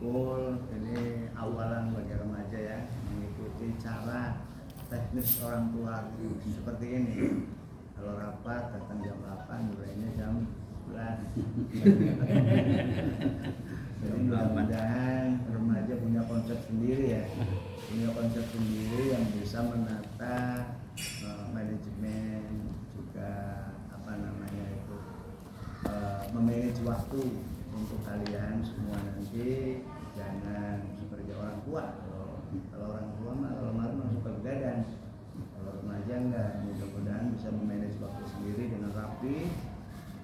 berkumpul. Ini awalan bagi remaja ya, mengikuti cara teknis orang tua seperti ini. Kalau rapat datang jam 8, mulainya jam 11. Jadi mudah-mudahan remaja punya konsep sendiri ya, punya konsep sendiri yang bisa menata manajemen, juga memanage waktu untuk kalian semua. Nanti jangan seperti orang tua. Kalau orang tua mah kalau malam suka begadang, kalau remaja enggak. Mudah-mudahan bisa memanage waktu sendiri dengan rapi,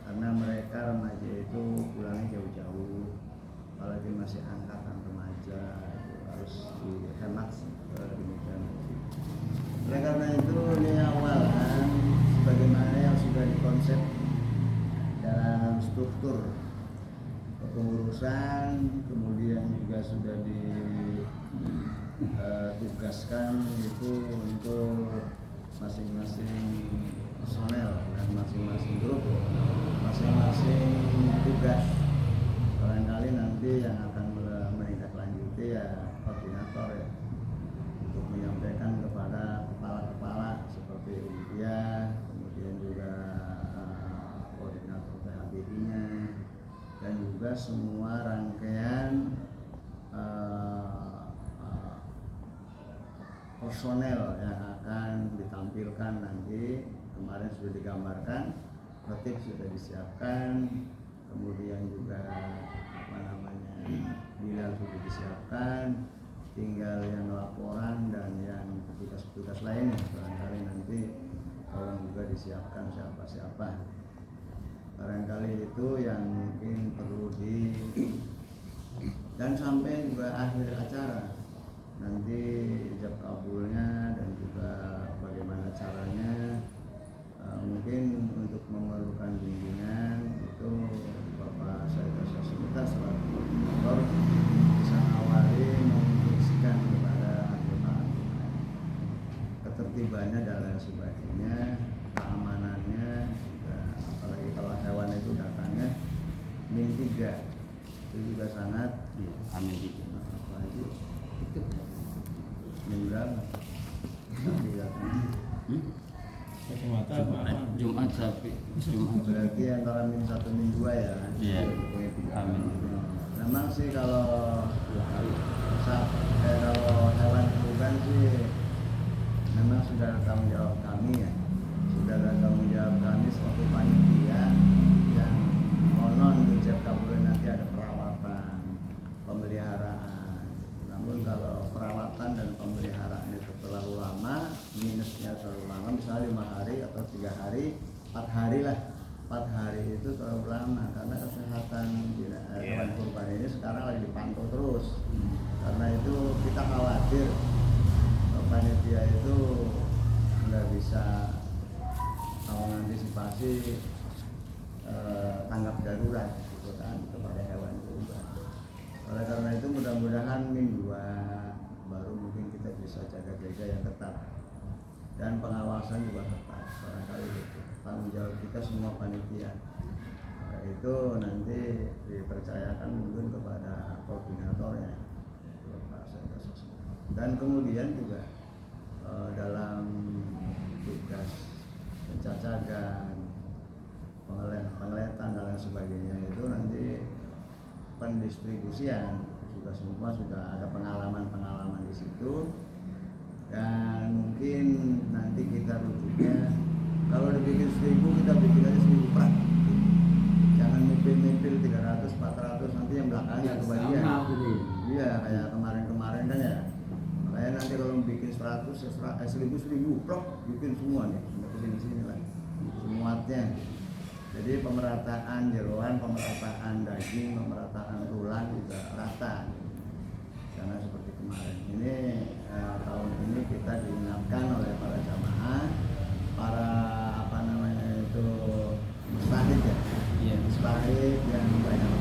karena mereka remaja itu pulangnya jauh-jauh, apalagi masih angkatan remaja, itu harus dihemat demikian. Oleh karena itu ini awalan sebagaimana yang sudah dikonsep dalam struktur kepengurusan, kemudian juga sudah ditugaskan itu untuk masing-masing personel dan masing-masing grup, masing-masing tugas. Barangkali nanti yang akan menindaklanjuti ya koordinator ya, untuk menyampaikan kepada kepala-kepala seperti India, kemudian juga koordinator PHBI-nya, dan juga semua rangkaian personel yang akan ditampilkan nanti. Kemarin sudah digambarkan, khotib sudah disiapkan, kemudian juga bilal sudah disiapkan, tinggal yang laporan dan yang petugas-petugas lainnya barangkali nanti tolong juga disiapkan siapa-siapa. Barangkali itu yang mungkin perlu dan sampai juga akhir acara nanti ijab kabulnya dan juga bagaimana caranya. Mungkin untuk memerlukan bimbingan itu Bapak Sayyid Sasmita selaku koordinator bisa awali menginstruksikan kepada jemaah ketertibannya dan lain sebagainya, keamanannya juga, apalagi kalau hewan itu datangnya min 3 itu juga sangat amin gitu. Min berapa? Sapi datangnya Jumat sapi. Jumat. Berarti antara min 1 min 2 ya. Iya. Amin. Memang sih kalau hewan kurban sih memang sudah ada tanggung jawab kami ya. Sudah ada tanggung jawab kami sebagai panitia yang konon ijab kabul nanti ada perawatan, pemeliharaan. Namun kalau perawatan dan pemeliharaan itu terlalu lama, minusnya terlalu lama, misalnya 5 hari atau 3 hari, 4 hari lah. 4 hari itu terlalu lama karena kesehatan hewan kurban ini sekarang lagi dipantau terus. Karena itu kita khawatir panitia itu nggak bisa mengantisipasi tanggap darurat gitu kan kepada hewan kurban. Oleh karena itu mudah-mudahan min 2 baru mungkin kita bisa jaga-jaga yang ketat dan pengawasan juga ketat. Barangkali itu tanggung jawab kita semua panitia. Itu nanti dipercayakan mungkin kepada koordinatornya dan kemudian juga dalam tugas pencacagan, pengeletan dan lain sebagainya itu nanti pendistribusian juga semua sudah ada pengalaman di situ. Dan mungkin nanti kita rujuknya kalau dibikin 1000 kita bikin aja 1000 prak. Jangan mimpi-mimpi 300, 400 nanti yang belakangnya kebagian. Iya kayak kemarin-kemarin kan ya. Makanya nanti kalau bikin 100, 1000 prok bikin semua nih. Sampai sini lah. Semuanya. Jadi pemerataan jeroan, pemerataan daging, pemerataan tulang juga rata. Karena seperti kemarin ini tahun ini kita diingatkan oleh para jamaah, para mustahid ya, mustahid yang banyak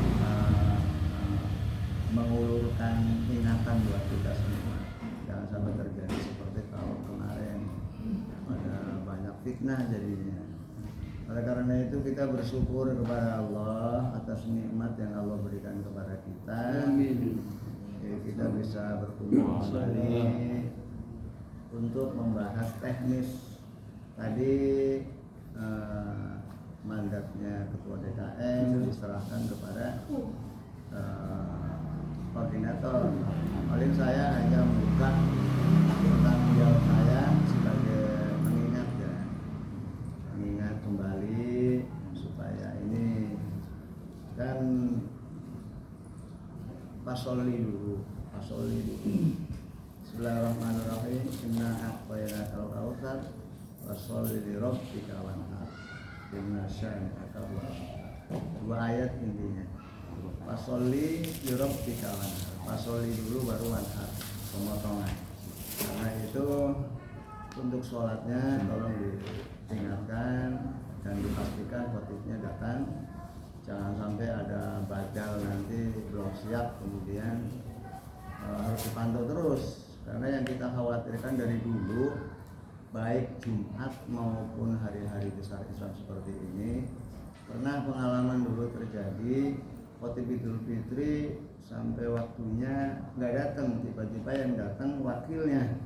mengulurkan ingatan buat kita semua. Jangan sampai terjadi seperti tahun kemarin, ada banyak fitnah jadinya. Oleh karena itu kita bersyukur kepada Allah atas nikmat yang Allah berikan kepada kita. kita bisa berkumpul kembali untuk membahas teknis. Tadi mandatnya Ketua DKM diserahkan kepada koordinator. Paling saya hanya membuka tanggung jawab saya sebagai mengingat kembali supaya ini kan pasoli dulu. Bismillahirrahmanirrahim. Inna a'tainakal kautsar washolli li rabbika wanhar. Inna syani'aka huwal abtar. 2 ayat intinya. Pasoli li rabbika wanhar. Pasoli dulu baru wanhar, pemotongan. Karena itu untuk sholatnya tolong diingatkan dan dipastikan khotibnya datang. Jangan sampai ada badal nanti belum siap kemudian harus dipantau terus. Karena yang kita khawatirkan dari dulu, baik Jumat maupun hari-hari besar Islam seperti ini, pernah pengalaman dulu terjadi khotib Idul Fitri sampai waktunya nggak datang, tiba-tiba yang datang wakilnya.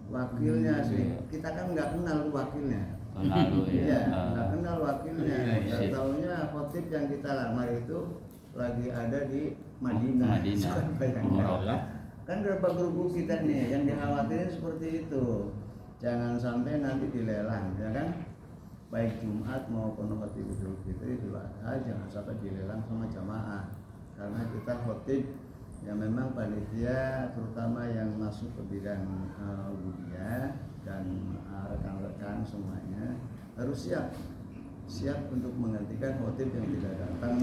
Wakilnya sih, kita kan nggak kenal wakilnya. Nggak kenal wakilnya. Nggak tahunya khotib yang kita lamar itu lagi ada di Madinah. Kan berapa grup kita nih yang dikhawatirin seperti itu. Jangan sampai nanti dilelang, ya kan? Baik Jumat maupun khotib Idul Fitri Idul Adha jangan sampai dilelang sama jamaah. Karena kita khotib yang memang panitia terutama yang masuk ke bidang budaya dan rekan-rekan semuanya harus siap untuk menggantikan khotib yang tidak datang,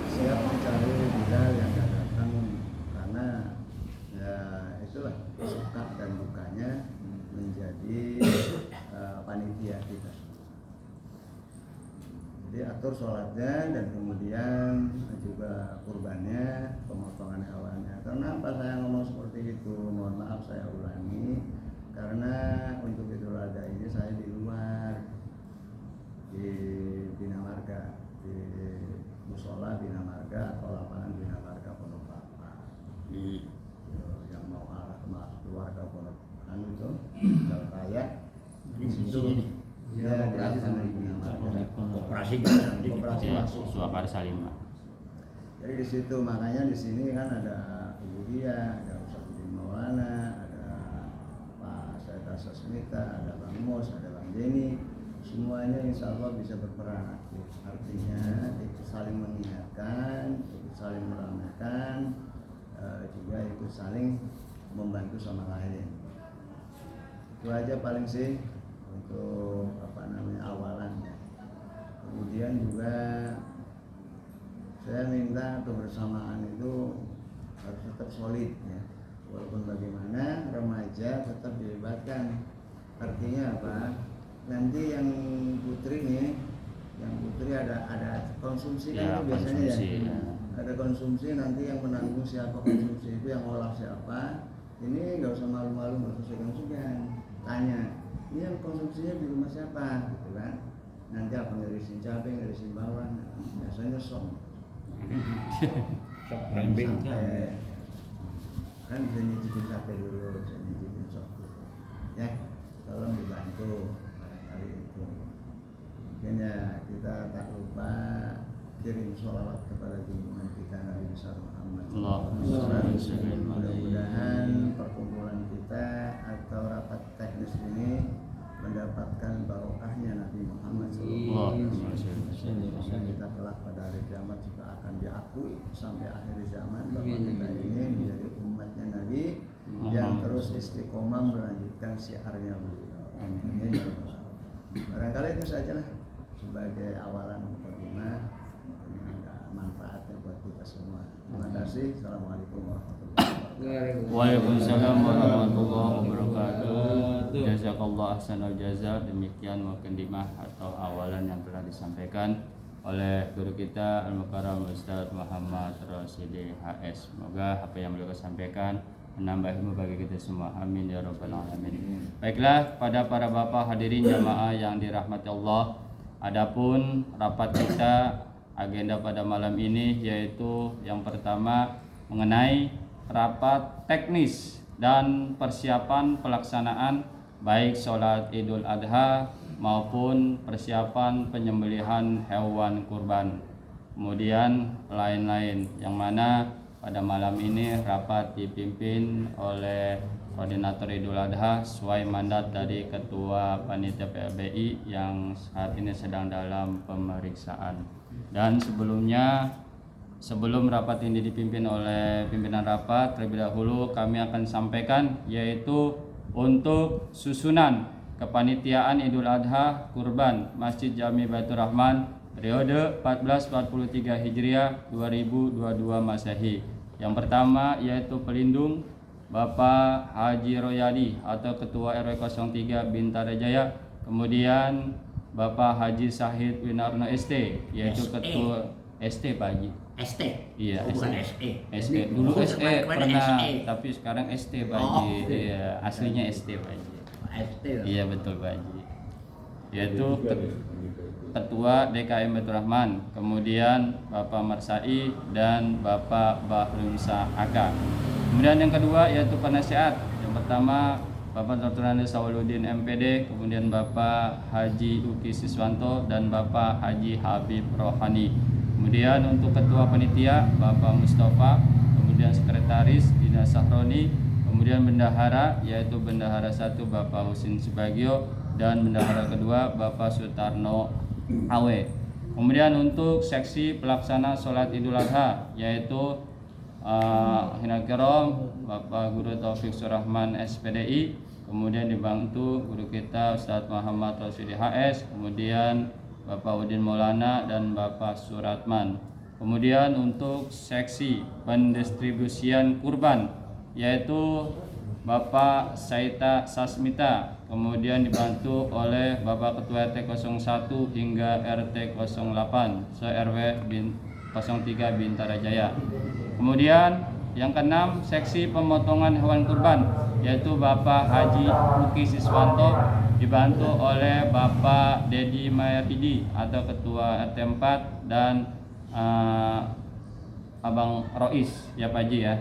siap mencari bidal yang tidak datang, karena ya itulah suka dan dukanya menjadi panitia kita. Jadi atur sholatnya dan kemudian juga kurbannya, pemotongan hewannya. Kenapa saya ngomong seperti itu? Mohon maaf saya ulangi, karena untuk Idul Adha ini saya di luar, di Bina Marga, di musola Bina Marga atau lapangan Bina Marga Pondok Kelapa. Yang mau arah ke keluarga Pondok itu Jalan Raya di situ. Ya, koperasi masuk Swakarsa 5. Jadi di situ, makanya di sini kan ada Ibu Dia, ada Ustadz Maulana, ada Pak Said Asasmita, ada Bang Mus, ada Bang Denny. Semuanya insya Allah bisa berperan aktif. Artinya ikut saling mengingatkan, ikut saling meramaikan, juga ikut saling membantu sama lain. Itu aja paling sih untuk awalannya. Kemudian juga saya minta kebersamaan itu harus tetap solid ya. Walaupun bagaimana remaja tetap dilibatkan. Artinya apa? Nanti yang putri nih, yang putri ada konsumsi kan biasanya konsumsi, ya. Ada konsumsi, nanti yang menanggung siapa konsumsi itu, yang olah siapa. Ini nggak usah malu-malu, nggak usah segan-segan. Tanya, ini yang konsumsinya di rumah siapa, gitu kan? Nanti apa ngirisin cabai, ngirisin bawang, biasanya sok kambing kan bisa nyicipin cabai dulu, bisa nyicipin sok ya, tolong dibantu kali itu. Mungkin ya kita tak lupa kirim sholawat kepada junjungan kita Nabi besar Muhammad. Mudah-mudahan perkumpulan kita atau rapat teknis ini mendapatkan barokahnya Nabi Muhammad SAW. Kita kelak pada hari kiamat juga akan diakui sampai akhir zaman bahwa kita ini menjadi umatnya Nabi yang terus istiqomah melanjutkan syiarnya beliau. Barangkali itu sajalah sebagai awalan mukadimah, manfaatnya buat kita semua. Terima kasih. Assalamualaikum warahmatullahi wabarakatuh. Waalaikumsalam warahmatullahi wabarakatuh. Jazakallah ahsanal jaza. Demikian mukadimah atau awalan yang telah disampaikan oleh guru kita Al-Mukarram Ustaz Muhammad Rasidi HS. Semoga apa yang beliau sampaikan menambah ilmu bagi kita semua. Amin ya rabbal alamin. Baiklah, pada para bapak hadirin jamaah yang dirahmati Allah, adapun rapat kita agenda pada malam ini yaitu yang pertama mengenai rapat teknis dan persiapan pelaksanaan baik sholat Idul Adha maupun persiapan penyembelihan hewan kurban. Kemudian lain-lain, yang mana pada malam ini rapat dipimpin oleh Koordinator Idul Adha sesuai mandat dari Ketua Panitia PLBI yang saat ini sedang dalam pemeriksaan. Dan sebelum rapat ini dipimpin oleh pimpinan rapat, terlebih dahulu kami akan sampaikan yaitu untuk susunan kepanitiaan Idul Adha Kurban Masjid Jami Baitur Rahman periode 1443 Hijriah 2022 Masehi. Yang pertama yaitu pelindung Bapak Haji Royadi atau Ketua RW 03 Bintara Jaya. Kemudian Bapak Haji Sahid Winarno ST yaitu Ketua ST Pak Haji. ST? Iya, bukan ST. SE. ST dulu Oh, SE kemarin pernah, SE. tapi sekarang ST Pak Oh, Haji. oke. Iya, aslinya ST Pak Haji. ST. Iya betul Pak Haji. Yaitu Ketua DKM Baitur Rahman, kemudian Bapak Marsai dan Bapak Bahrunsa Aka. Kemudian yang kedua yaitu penasihat. Yang pertama Bapak Dr. Andes Sawaludin MPD, kemudian Bapak Haji Uki Siswanto dan Bapak Haji Habib Rohani. Kemudian untuk Ketua Panitia Bapak Mustafa, kemudian Sekretaris Dina Sahroni, kemudian Bendahara yaitu Bendahara 1 Bapak Husin Subagio dan Bendahara kedua Bapak Sutarno Awe. Kemudian untuk seksi pelaksana sholat Idul Adha yaitu Hinal Kiram Bapak Guru Taufik Surahman SPDI, kemudian dibantu guru kita Ustadz Muhammad Rosidi HS, kemudian Bapak Udin Maulana dan Bapak Suratman. Kemudian untuk seksi pendistribusian kurban yaitu Bapak Saita Sasmita, kemudian dibantu oleh Bapak Ketua RT 01 hingga RT 08 se-RW 03 Bintara Jaya. Kemudian yang keenam seksi pemotongan hewan kurban yaitu Bapak Haji Uki Siswanto dibantu oleh Bapak Dedi Mayarhidi atau Ketua RT 4 dan Abang Rois ya Pak Haji ya.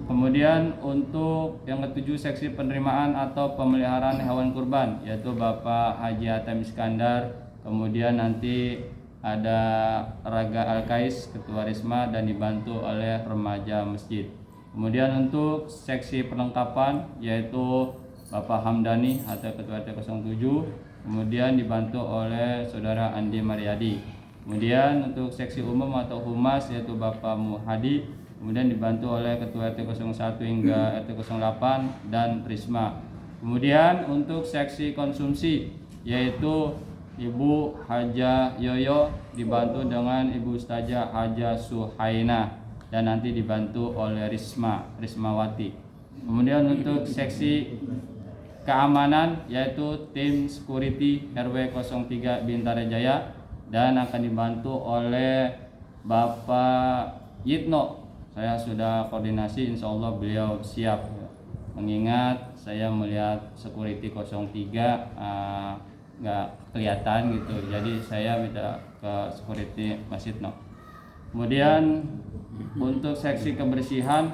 Kemudian untuk yang ketujuh seksi penerimaan atau pemeliharaan hewan kurban yaitu Bapak Haji Hatem Iskandar, kemudian nanti ada Raga Al-Kais Ketua Risma dan dibantu oleh remaja masjid. Kemudian untuk seksi perlengkapan yaitu Bapak Hamdani atau Ketua RT 07, kemudian dibantu oleh Saudara Andi Mariadi. Kemudian untuk seksi umum atau humas yaitu Bapak Muhadi, kemudian dibantu oleh Ketua RT 01 hingga RT 08 dan Risma. Kemudian untuk seksi konsumsi yaitu Ibu Haja Yoyo dibantu dengan Ibu Ustazah Haja Suhaina dan nanti dibantu oleh Rismawati. Kemudian untuk seksi keamanan yaitu tim security RW 03 Bintara Jaya dan akan dibantu oleh Bapak Yitno. Saya sudah koordinasi, insya Allah beliau siap. Mengingat saya melihat security 03 nggak kelihatan gitu, jadi saya minta ke security Masjid No. Kemudian untuk seksi kebersihan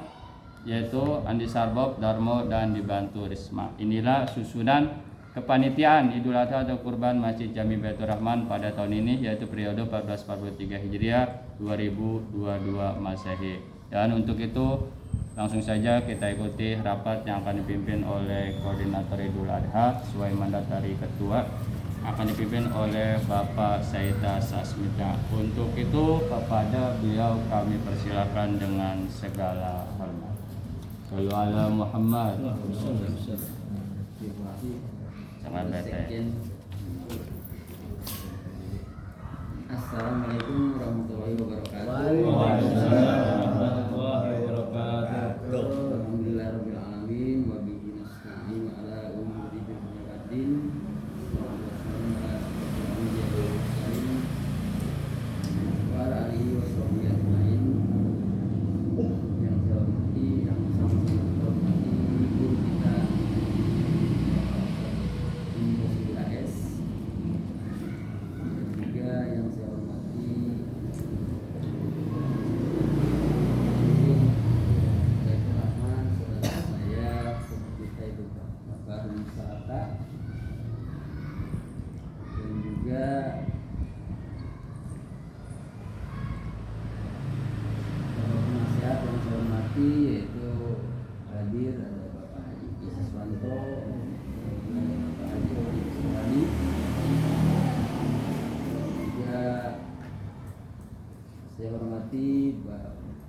yaitu Andi Sarbob, Darmo dan dibantu Risma. Inilah susunan kepanitiaan Idul Adha atau Kurban Masjid Jami Baitur Rahman pada tahun ini yaitu periode 1443 Hijriah 2022 Masehi. Dan untuk itu langsung saja kita ikuti rapat yang akan dipimpin oleh Koordinator Idul Adha sesuai mandat dari Ketua, akan dipimpin oleh Bapak Saita Sasmita. Untuk itu kepada beliau kami persilakan dengan segala hormat. Sallu ala Muhammad. Jangan bete. Assalamualaikum warahmatullahi wabarakatuh. Waalaikumsalam warahmatullahi wabarakatuh. Alhamdulillahirabbil alamin wa bihi nasta'in ala umuri dunya waddin. Wa ala alihi wa sahbihi ajmain. Yang saya hormati, yang sama-sama hormati ibu kita Ibu AS. Juga yang saya hormati hormati yaitu hadir ada Bapak Haji Siswanto, ada Bapak Haji Odi Suwani, juga saya hormati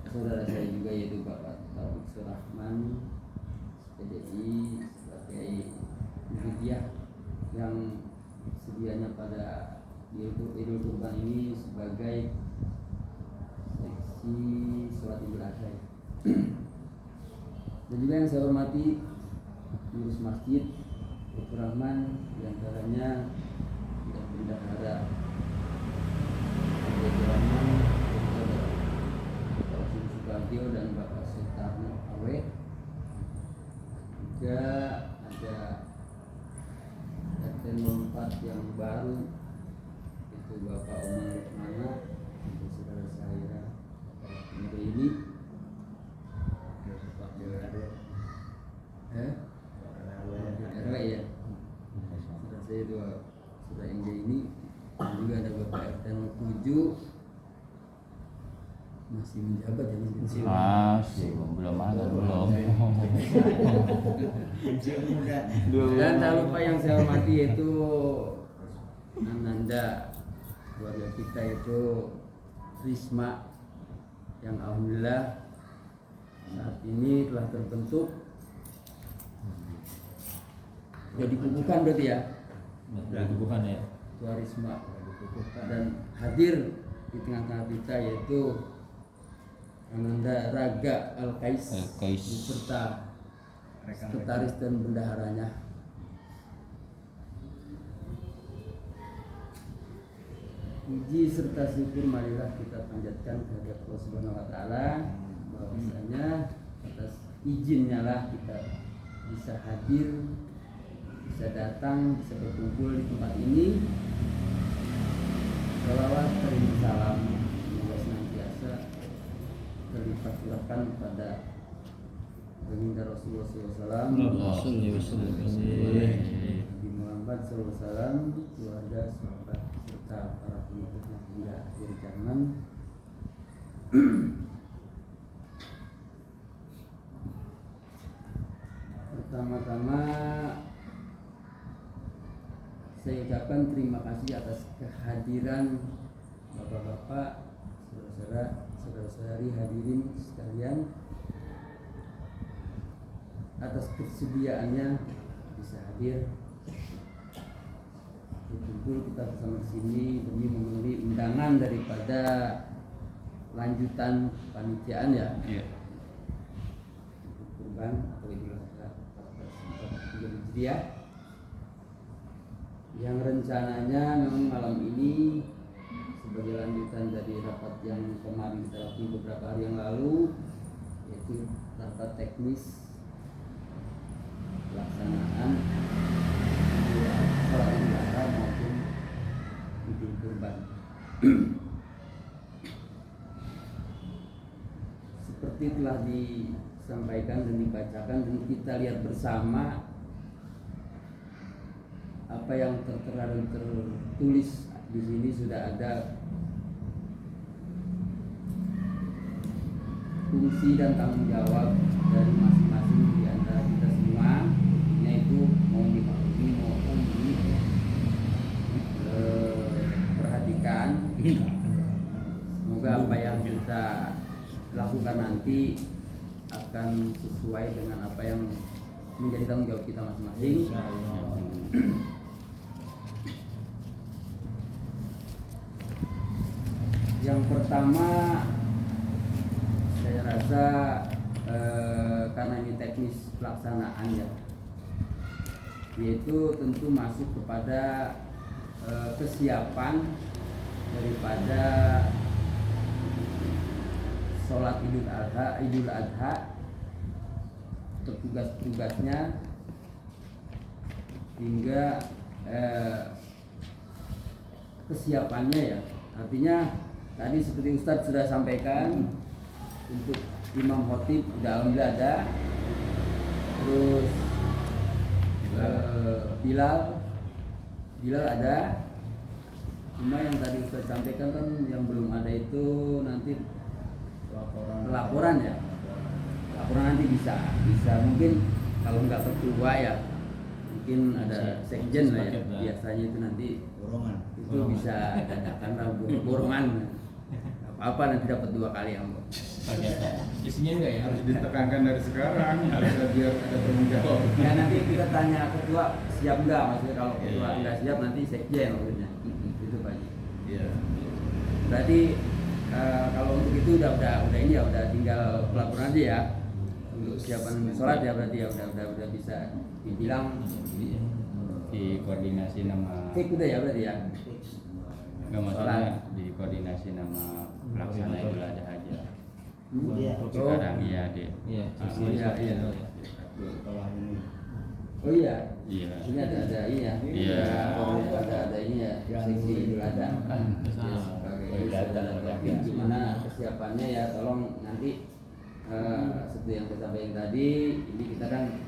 saudara saya juga yaitu Bapak Taufik Surahman PDI sebagai Muhammadiyah yang sedianya pada Idul Kurban ini sebagai seksi sholat Idul Adha. Dan juga yang saya hormati pengurus masjid Dr. Rahman, diantaranya dan bendahara Dr. Rahman, Bapak Sukardio dan Bapak Setarno Awe. Juga ada RT 04 yang baru itu Bapak Omar Lukmana, itu saudara saya Bapak ini RW ya, saudara saya dua saudara Engge ini, dan juga ada Bapak RT 07 masih menjabat ya Masih belum ada belum. Dan tak lupa yang saya hormati yaitu Ananda, keluarga kita itu Risma yang alhamdulillah saat ini telah terbentuk sudah dikukuhkan berarti ya, Bukan ya. Tua Risma dan hadir di tengah-tengah kita yaitu Ananda Raga Al-Kais beserta sekretaris dan bendaharanya. Puji serta syukur marilah kita panjatkan kehadirat Allah Subhanahu wa taala, bahwasanya atas izinnya lah kita bisa hadir, bisa datang, bisa berkumpul di tempat ini. Salawat terima salam semoga senantiasa terlipat curahkan pada baginda Rasulullah SAW, Nabi Muhammad SAW, keluarga, sahabat serta para pengikutnya hingga akhir zaman. Pertama-tama saya ucapkan terima kasih atas kehadiran bapak-bapak, saudara-saudari hadirin sekalian, atas kesediaannya bisa hadir berkumpul kita bersama di sini demi memenuhi undangan daripada lanjutan panitiaan ya. Kurban atau Idul Adha 1443 Hijriah yang rencananya memang malam ini sebagai lanjutan dari rapat yang kemarin kita lakukan beberapa hari yang lalu, yaitu rapat teknis pelaksanaan sholat Idul Adha maupun Idul Kurban. Seperti telah disampaikan dan dibacakan dan kita lihat bersama apa yang tertera dan tertulis di sini, sudah ada fungsi dan tanggung jawab dari masing-masing di antara kita semua, yaitu mohon dimaklumi, mohon diperhatikan. Semoga apa yang kita lakukan nanti akan sesuai dengan apa yang menjadi tanggung jawab kita masing-masing. Yang pertama, saya rasa karena ini teknis pelaksanaan ya, yaitu tentu masuk kepada kesiapan daripada sholat Idul Adha, petugas-petugasnya hingga kesiapannya ya. Artinya tadi seperti Ustadz sudah sampaikan, untuk imam khotib udah alhamdulillah ada, terus Bilal ada. Cuma yang tadi Ustadz sampaikan kan yang belum ada itu nanti laporan ya. laporan nanti bisa mungkin kalau nggak ketua ya mungkin ada sekjen lah ya, biasanya itu nanti Borongan. itu bisa karena borongan apa nanti dapat 2 kali ya Mbak. Isinya enggak ya? Harus ditekankan dari sekarang biar ada tanggung jawab. Ya nanti kita tanya ketua siap nggak, maksudnya kalau ketua Iya. nggak siap nanti sekjen maksudnya itu Pak Haji. Iya. Berarti kalau untuk itu udah ini ya udah tinggal pelaporan aja ya untuk siapan sholat ya, berarti ya udah bisa dibilang Dikoordinasi nama fix udah ya berarti ya. nggak maksudnya dikoordinasi nama pelaksana Idul Adha aja. Oh, Sekarang iya deh. Iya. iya. Setelah ini. Oh iya. Iya. Ini ada ini ya. Iya. Ada ini ya. Seksi Idul Adha. Gimana kesiapannya ya, tolong nanti seperti yang saya sampaikan tadi, ini kita kan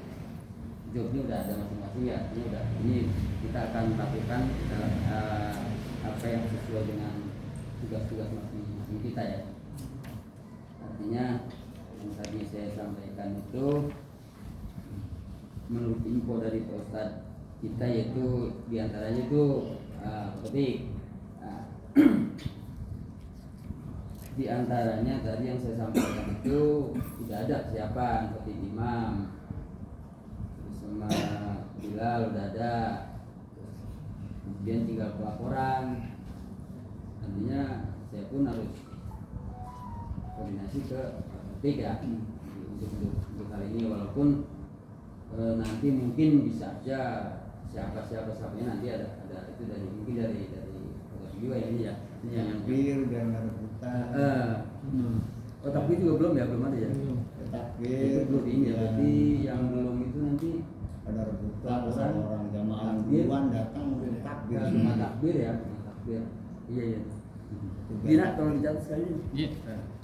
jobnya udah ada masing-masing ya, ini kita akan lakukan apa yang sesuai dengan tugas-tugas masing-masing kita ya. Artinya yang tadi saya sampaikan itu menurut info dari Pak Ustadz kita, yaitu diantaranya itu seperti di antaranya tadi yang saya sampaikan itu tidak ada persiapan seperti imam, terus sama Bilal udah ada, kemudian tinggal pelaporan. Nantinya saya pun harus koordinasi ke Apotek ya untuk hal ini, walaupun nanti mungkin bisa aja siapa-siapanya nanti ada itu mungkin dari kota juga ya ini ya. Ini yang Takbir dan rebutan. oh takbir juga belum ada ya. Takbir Itu belum ini ya, berarti yang belum itu nanti ada rebutan, Laporan. orang jamaah Takbir. duluan datang udah takbir cuma takbir ya, cuma takbir. Iya. Gina tolong dicatat sekali. Iya.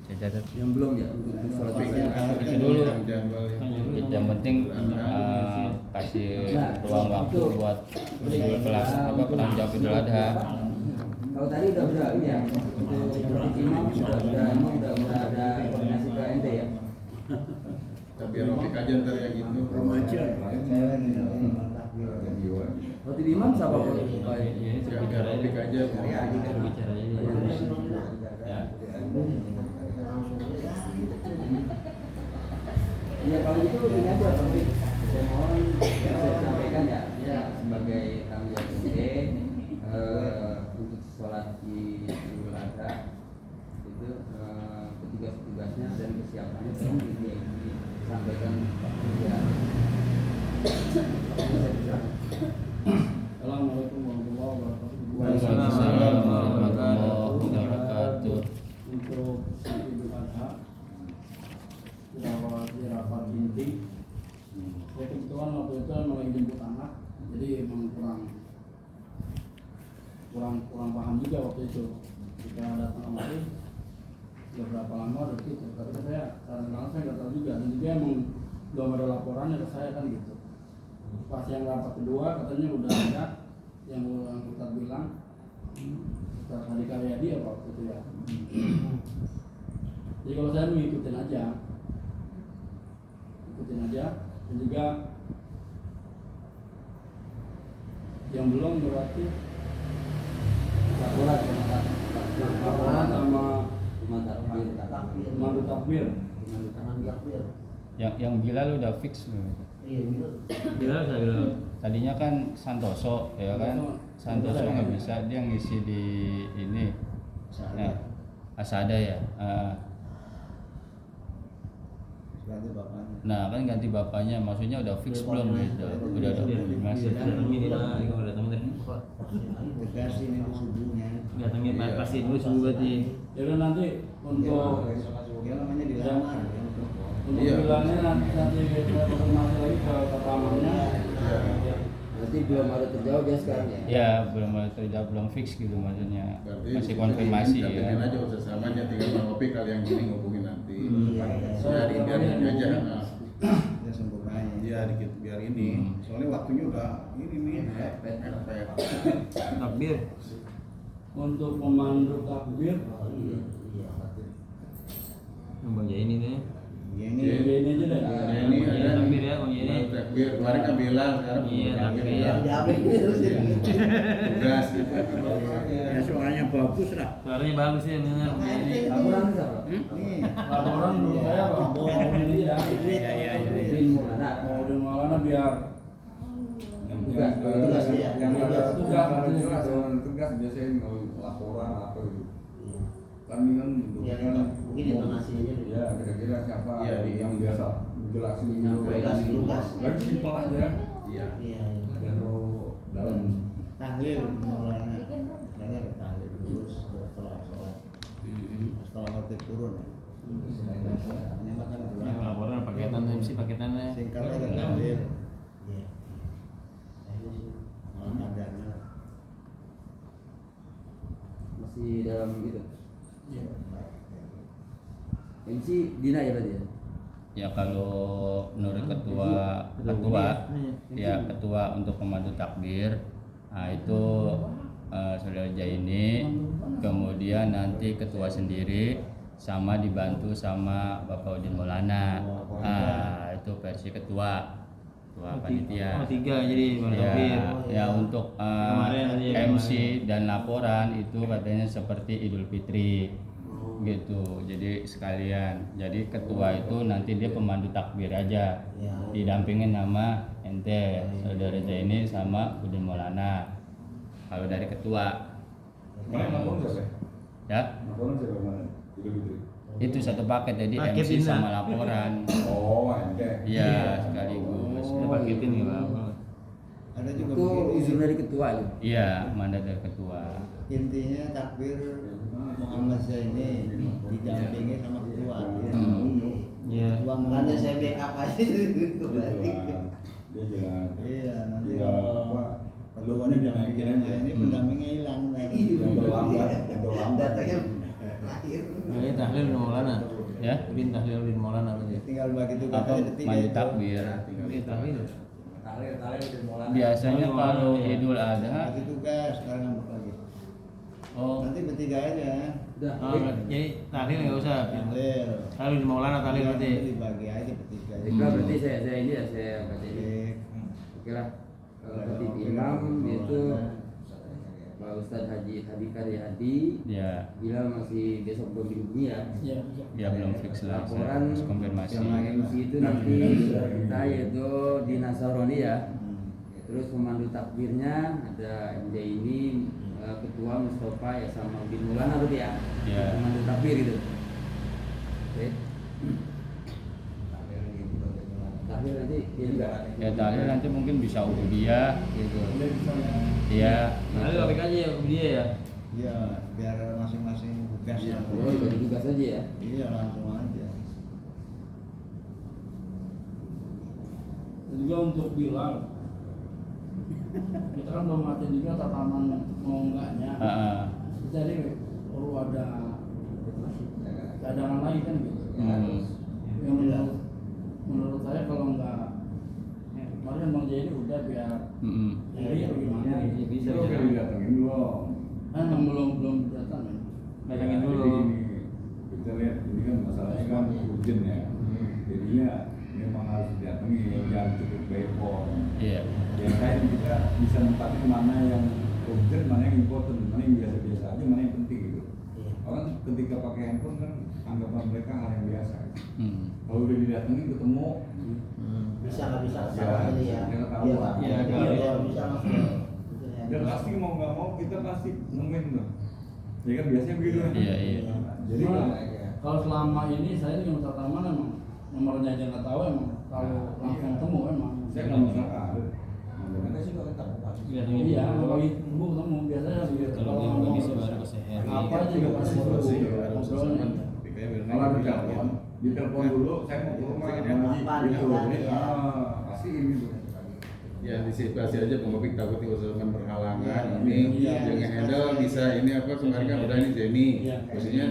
Saya catat. Yang belum ya untuk sholat Takbir. Jumat. Itu dulu. Yang penting kasih ruang waktu buat penanggung jawab Idul Adha. Kalau tadi udah ini ya, untuk imam udah ada koordinasi ke ente ya. Tapi Rofik aja ntar yang itu. Remaja. Saya ini takbir. Roti imam siapa kok? Biar Rofik aja. Ya kalau itu ini aja, tapi saya mohon saya sampaikan ya sebagai tanggung jawab ente untuk sholat di Idul Adha itu petugas-petugasnya dan kesiapannya tolong disampaikan ya. Assalamualaikum warahmatullahi wabarakatuh. Waalaikumsalam warahmatullahi wabarakatuh. Untuk Idul Adha di rapat inti, saya kebetulan waktu itu mulai jemput anak, jadi emang kurang paham juga waktu itu. Kita datang kemari, sudah berapa lama udah gitu. Kata saya, kadang-kadang saya nggak tahu juga, dan juga emang belum ada laporannya ke saya kan gitu. Pas yang rapat kedua katanya udah ada yang kita bilang Ustaz Hadi Karyadi apa waktu itu ya. Jadi kalau saya mengikutin aja, dan juga yang belum berarti Laporan sama pemandu takbir. Yang Bilal udah fix belum? Bilal saya bilang. Tadinya kan Santoso ya kan, Santoso nggak bisa, dia ngisi di ini Asada ya. Ganti bapaknya. Nah kan ganti bapaknya, maksudnya udah fix belum gitu? Udah ada konfirmasi. Datang ini lah, kalau datang teh. Tegas ini subuhnya. Datangnya pasti dulu subuh berarti. Ya udah nanti untuk Dia namanya dilamar. Iya. bilangnya nanti saya konfirmasi lagi ke kepamannya. Berarti belum ada terjawab ya sekarang ya. Ya belum ada terjawab, belum fix gitu maksudnya. Berarti Masih konfirmasi datengin ya. aja usahamanya, tinggal Bang Rofik kali yang gini ngubungin nanti. Biar ini aja. Dia sempurnanya. Iya dikit biar ini. Soalnya waktunya udah ini nih. Mepet. Takbir. Untuk pemandu takbir Bang Jaya ini nih. Ini ini aja kemarin kan bilang sekarang Iya, takbir. tugas gitu. Ya soalnya bagus lah. Suaranya bagus ya benar. Laporan siapa? Nih, Laporan dulu saya Pak, bawa ini ya. Bin Maulana. Mau di Maulana biar Tugas dia. yang ada tugas tugas biasanya mau laporan apa gitu. Kan ini kan Ya, mungkin intonasinya juga. ya kira-kira siapa yang biasa jelasin Jelasin tugas. lagi simpel aja. Iya. Iya. Dan dalam tahlil Maulana. Karena ada tahlil terus setelah sholat. Setelah khotib turun. Hanya makan dulu. Laporan paketan MC paketannya. Singkat aja tahlil. Iya. Malam adanya. Masih dalam itu. Iya. MC Dina ya berarti ya? Ya kalau menurut ketua untuk pemandu takbir, nah itu saudara Jaini, kemudian nanti ketua sendiri sama dibantu sama Bapak Udin Maulana. Nah itu versi ketua panitia. Oh, 3 jadi baru takbir. Ya untuk Kemarin aja ya, MC dan laporan itu katanya seperti Idul Fitri gitu. Jadi sekalian. Jadi ketua itu nanti dia pemandu takbir aja. Ya. Didampingin nama ente, saudara Zaini sama Udin Maulana. Kalau dari ketua kemarin laporan siapa? ya Laporan siapa kemarin? Idul Fitri. itu satu paket jadi Paket MC Dina. sama laporan. Oh, ente. Iya sekaligus. Udah paketin ya Pak. Ada juga Itu begini. usul dari ketua itu. Iya mandat dari ketua. Intinya takbir Muhammad Zaini didampingi sama ketua. Iya. Ketua Makanya saya backup aja itu berarti. Dia jalan. Iya, nanti Iya, apa? ketuanya didampingin aja ini pendampingnya hilang. Yang terlambat. Datanya lahir. Nah, ini tahlil Udin Maulana. Ya Udin tahlil Udin Maulana berarti. Tinggal begitu apa katanya detik mandi itu. takbir. Ini tahlil. Biasanya kalau Idul Bagi Adha tugas sekarang ngambek lagi. oh Nanti bertiga aja. Udah. Oh, jadi tahlil enggak usah. Tahlil. Tahlil Udin Maulana tahlil Iya, berarti. nanti dibagi aja bertiga. Nah, berarti saya ini ya saya baca ini. Oke. Oke lah. Kalau khotib imam itu Pak Ustadz Haji Habikar Hadi. ya Bila masih besok belum dihubungi ya. ya. ya belum fix lah saya Laporan harus konfirmasi. sama MC itu nanti kita yaitu di Nasaroni ya. Terus pemandu takbirnya ada MD ini ketua Mustafa ya sama Udin Maulana berarti ya. Ya. Pemandu takbir gitu. Oke. Takbir nanti dia juga. Ya tahlil nanti mungkin bisa dia gitu. Dia bisa ya. Iya. Tahlil apik aja ya dia ya. Iya, biar masing-masing tugas Ya, yang oh, bagi tugas aja ya. Iya, langsung aja. Dan juga untuk Bilal, kita kan belum ngerti juga tatanan mau enggaknya. Heeh. Jadi perlu ada cadangan lain kan gitu. Yang menurut saya kalau enggak kemarin Bang Jaya ini udah biar ya bagaimana Iya, bisa. Itu udah didatengin belum? kan yang belum datang kan. Datangin Ya, dulu. jadi gini, kita lihat ini kan masalahnya kan urgent ya. Jadinya memang harus didatengin, jangan cukup telepon. Iya. Ya kan kita bisa nempatin mana yang urgent, mana yang important, mana yang biasa-biasa aja, mana yang penting gitu. Orang ketika pakai handphone kan anggapan mereka hal yang biasa. Kalau udah didatengin ketemu, Bisa nggak bisa Ya, salah ini ya. kita tahu. Iya, Pak. Iya, Iya, kalau- kalau bisa langsung. dan pasti mau nggak mau kita pasti nemuin tuh. Ya kan biasanya begitu kan? Iya, iya. Jadi Cuma, kalau kalau selama ini saya dengan tataman emang nomornya aja nggak tahu emang kalau langsung ketemu emang. saya nggak masalah. Mereka sih kalau ketemu Pak. Datangin Iya, dulu. kalau ibu ketemu biasanya begitu. Kalau dia nggak bisa baru ke seher. Apa aja juga pasti Kalau ketemu. ada Ngobrolnya. telepon, ditelepon dulu, saya mau ke rumah gitu. Jadi pasti ini tuh. Ya antisipasi aja pengopik takut diusulkan berhalangan ini Iya. yang handle bisa ini apa kemarin kan udah ini Jenny Iya. maksudnya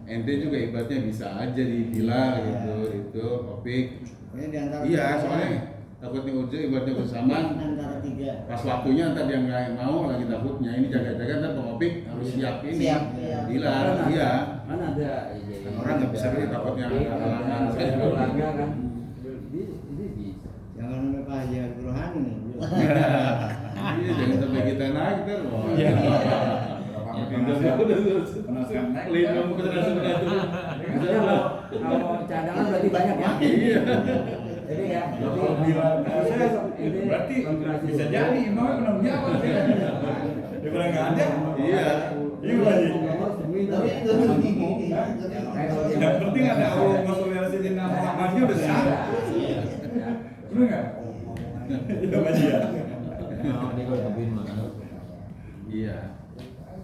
ente juga ibaratnya bisa aja dibilang gitu itu opik Ini di antara iya tiga. soalnya takutnya uji ibaratnya bersama Antara tiga. pas waktunya ntar dia nggak mau lagi takutnya ini jaga-jaga ntar pengopik harus siap ini Siap, iya. bilang Kan ada- iya Kan ada Kan orang nggak bisa beli, takutnya ada halangan. ada olahraga kan. Ini bisa. Jangan sampai Pak Haji Abdul Rohani nih. Iya, jangan sampai kita naik kan. Wah. Penasaran naik. Lindung penasaran itu. Kalau cadangan berarti banyak ya. Iya. Jadi ya. Kalau bilang berarti bisa jadi imamnya pernah menjawab ya. Dia pernah nggak ada. Iya. Iya lagi. Yang penting ada Allah Rasulullah Muhammadnya udah sah. Benar nggak? Itu aja ya. Iya.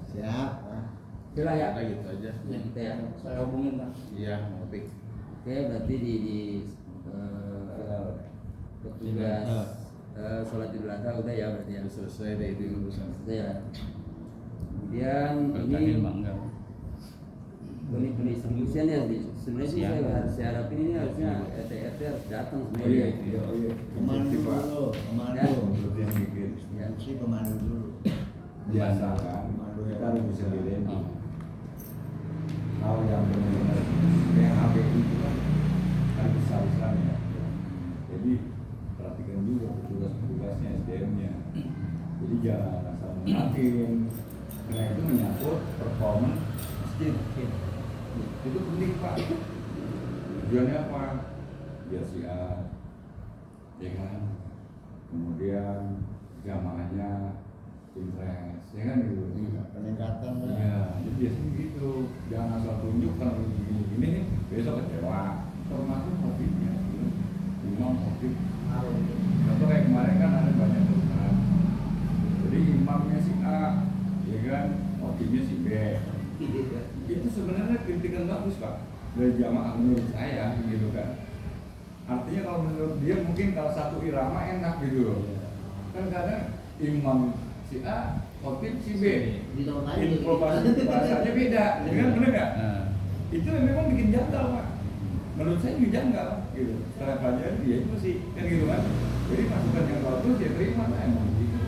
Siap. Sudah ya. Udah gitu aja. Ya kita ya. Saya hubungin Pak. Iya, ngopi. Oke, berarti di petugas sholat Idul Adha udah ya berarti ya. Udah selesai deh itu urusan. Sudah ya. Kemudian Takdir ini mah enggak. pendistribusian ya sebenarnya sih saya harapin ini harusnya RT harus datang sebenarnya. Pemandu dulu, pemandu. Yang bikin. Yang sih pemandu dulu. Biasa kan. Kita harus bisa bedain. Kalau yang benar-benar kayak HPI itu kan besar-besar ya. Jadi perhatikan juga petugas-petugasnya, SDM-nya. Jadi jangan asal mengakin. Karena itu menyangkut performa masjid. Itu penting Pak. Tujuannya apa? Biar siar, ya kan. Kemudian jamaahnya impress, ya kan gitu. Peningkatan lah. Ya, jadi biasanya gitu. Jangan asal tunjuk kalau gini-gini nih, besok kecewa. Termasuk motifnya, imam motif. Contoh kayak kemarin kan ada banyak tulisan. Jadi imamnya si A, ya kan, motifnya si B. Itu sebenarnya kritikan bagus Pak dari jamaah menurut saya gitu kan. Artinya kalau menurut dia mungkin kalau satu irama enak gitu. Kan kadang imam si A, khotib si B. Informasi bahasanya beda, ya kan benar nggak? Itu memang bikin janggal Pak. Menurut saya juga janggal gitu. Setelah pelajaran dia itu sih kan gitu kan. Jadi masukan yang bagus dia terima lah emang gitu.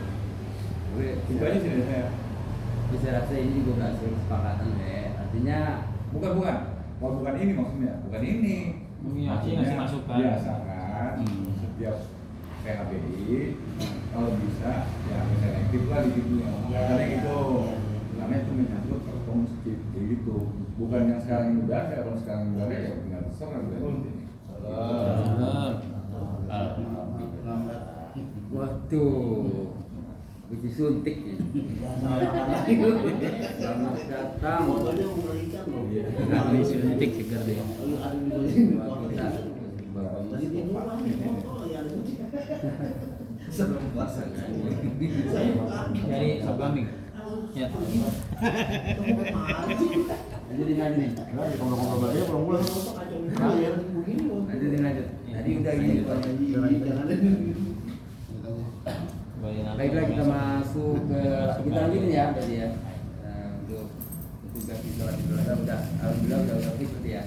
Itu aja sih dari saya. Saya rasa ini juga berhasil kesepakatan ya. Artinya bukan ini maksudnya, bukan ini. Ngasih masukan. Biasakan setiap PHBI kalau bisa ya selektif lah di situ ya. Karena gitu, karena itu menyangkut performa masjid kayak gitu. Bukan yang sekarang ini udah ada, kalau sekarang udah ada ya tinggal terserah berarti. waduh, uji suntik ya. Selamat datang. Kami suntik segar deh. Dari Sabgaming. Ya. Lanjutin aja nih. Lanjutin lanjut. Tadi udah gini. Baiklah kita masuk ke kita lanjutin ya tadi ya. Untuk tugas di sholat Idul Adha udah alhamdulillah udah berarti ya.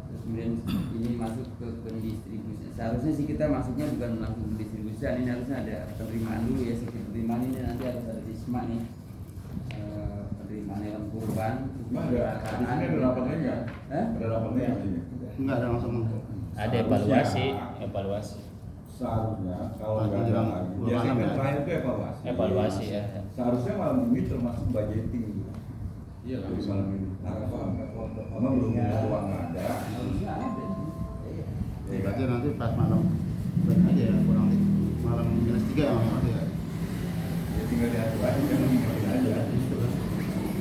Terus kemudian ini masuk ke pendistribusi. Seharusnya sih kita masuknya bukan langsung pendistribusian, ini harusnya ada penerimaan dulu ya. Seperti penerimaan ini nanti harus ada isma nih. Penerimaan hewan kurban. Mbak ada di sini ada rapatnya nggak? Ada rapatnya nggak ini? Enggak ada langsung. Ada evaluasi. Seharusnya kalau nggak ada lagi, biasanya kan terakhir itu Evaluasi ya. Seharusnya malam ini termasuk budgeting gitu. Iya kan malam ini. Karena belum ada uang nggak ada. Ya, berarti nanti pas malam benar aja ya kurang malam -3 ya Mas ya. Ya tinggal diatur aja, jangan ngikutin aja.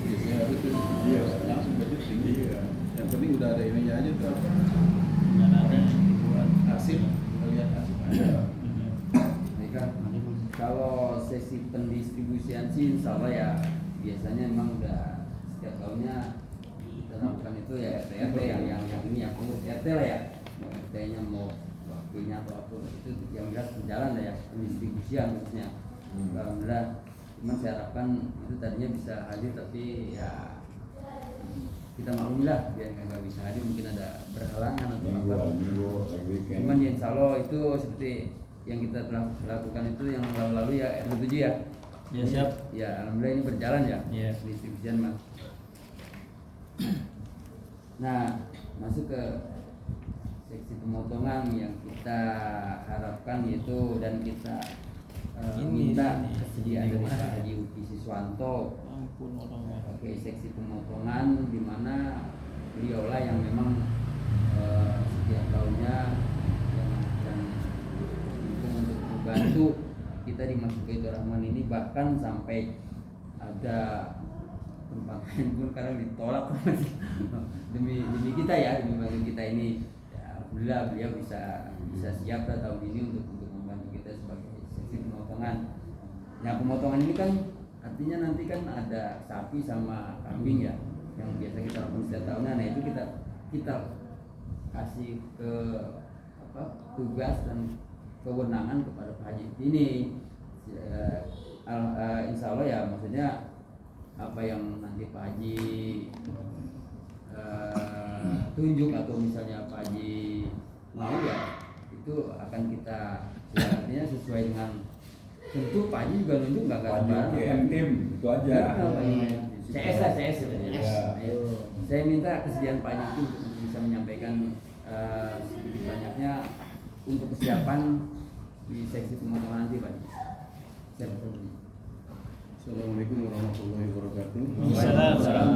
Biasanya harus iya langsung budgeting. Iya. Yang penting udah ada ininya aja tuh. Dan ada Buat hasil, lihat hasil ada. Baiklah. Kalau sesi pendistribusian sih insya Allah ya biasanya memang udah setiap tahunnya kita lakukan itu ya RT yang ini yang pengurus RT lah ya. Mau RT-nya mau wakilnya atau apa itu yang jelas berjalan lah ya pendistribusian maksudnya. Alhamdulillah. Cuman saya harapkan itu tadinya bisa hadir tapi ya kita maklum lah dia nggak bisa hadir mungkin ada berhalangan atau apa. Cuman ya insya Allah itu seperti yang kita telah lakukan itu yang lalu-lalu ya RT7 ya. Ya siap. Ya alhamdulillah ini berjalan ya. Iya. Distribusian mas. Nah masuk ke seksi pemotongan yang kita harapkan yaitu dan kita minta kesediaan dari Pak Haji Uki Siswanto sebagai seksi pemotongan, di mana beliaulah yang memang setiap tahunnya yang akan untuk membantu kita di Masjid Baitur Rahman ini, bahkan sampai ada perbankan pun kadang ditolak demi kita ya, demi bantu kita ini. Ya, alhamdulillah beliau bisa siap tahun ini untuk membantu kita sebagai seksi pemotongan. Nah, pemotongan ini kan artinya nanti kan ada sapi sama kambing ya, yang biasa kita lakukan setiap tahunnya. Nah, itu kita kasih ke tugas dan kewenangan kepada Pak Haji ini. Insya Allah ya, maksudnya apa yang nanti Pak Haji tunjuk atau misalnya Pak Haji mau ya, itu akan kita artinya sesuai dengan, tentu Pak Haji juga nunjuk nggak tim itu aja. CS lah, CS sebenarnya. Ya. Saya minta kesediaan Pak Haji untuk bisa menyampaikan sedikit banyaknya untuk kesiapan di seksi pemotongan nanti, Pak Haji. Assalamualaikum warahmatullahi wabarakatuh. Waalaikumsalam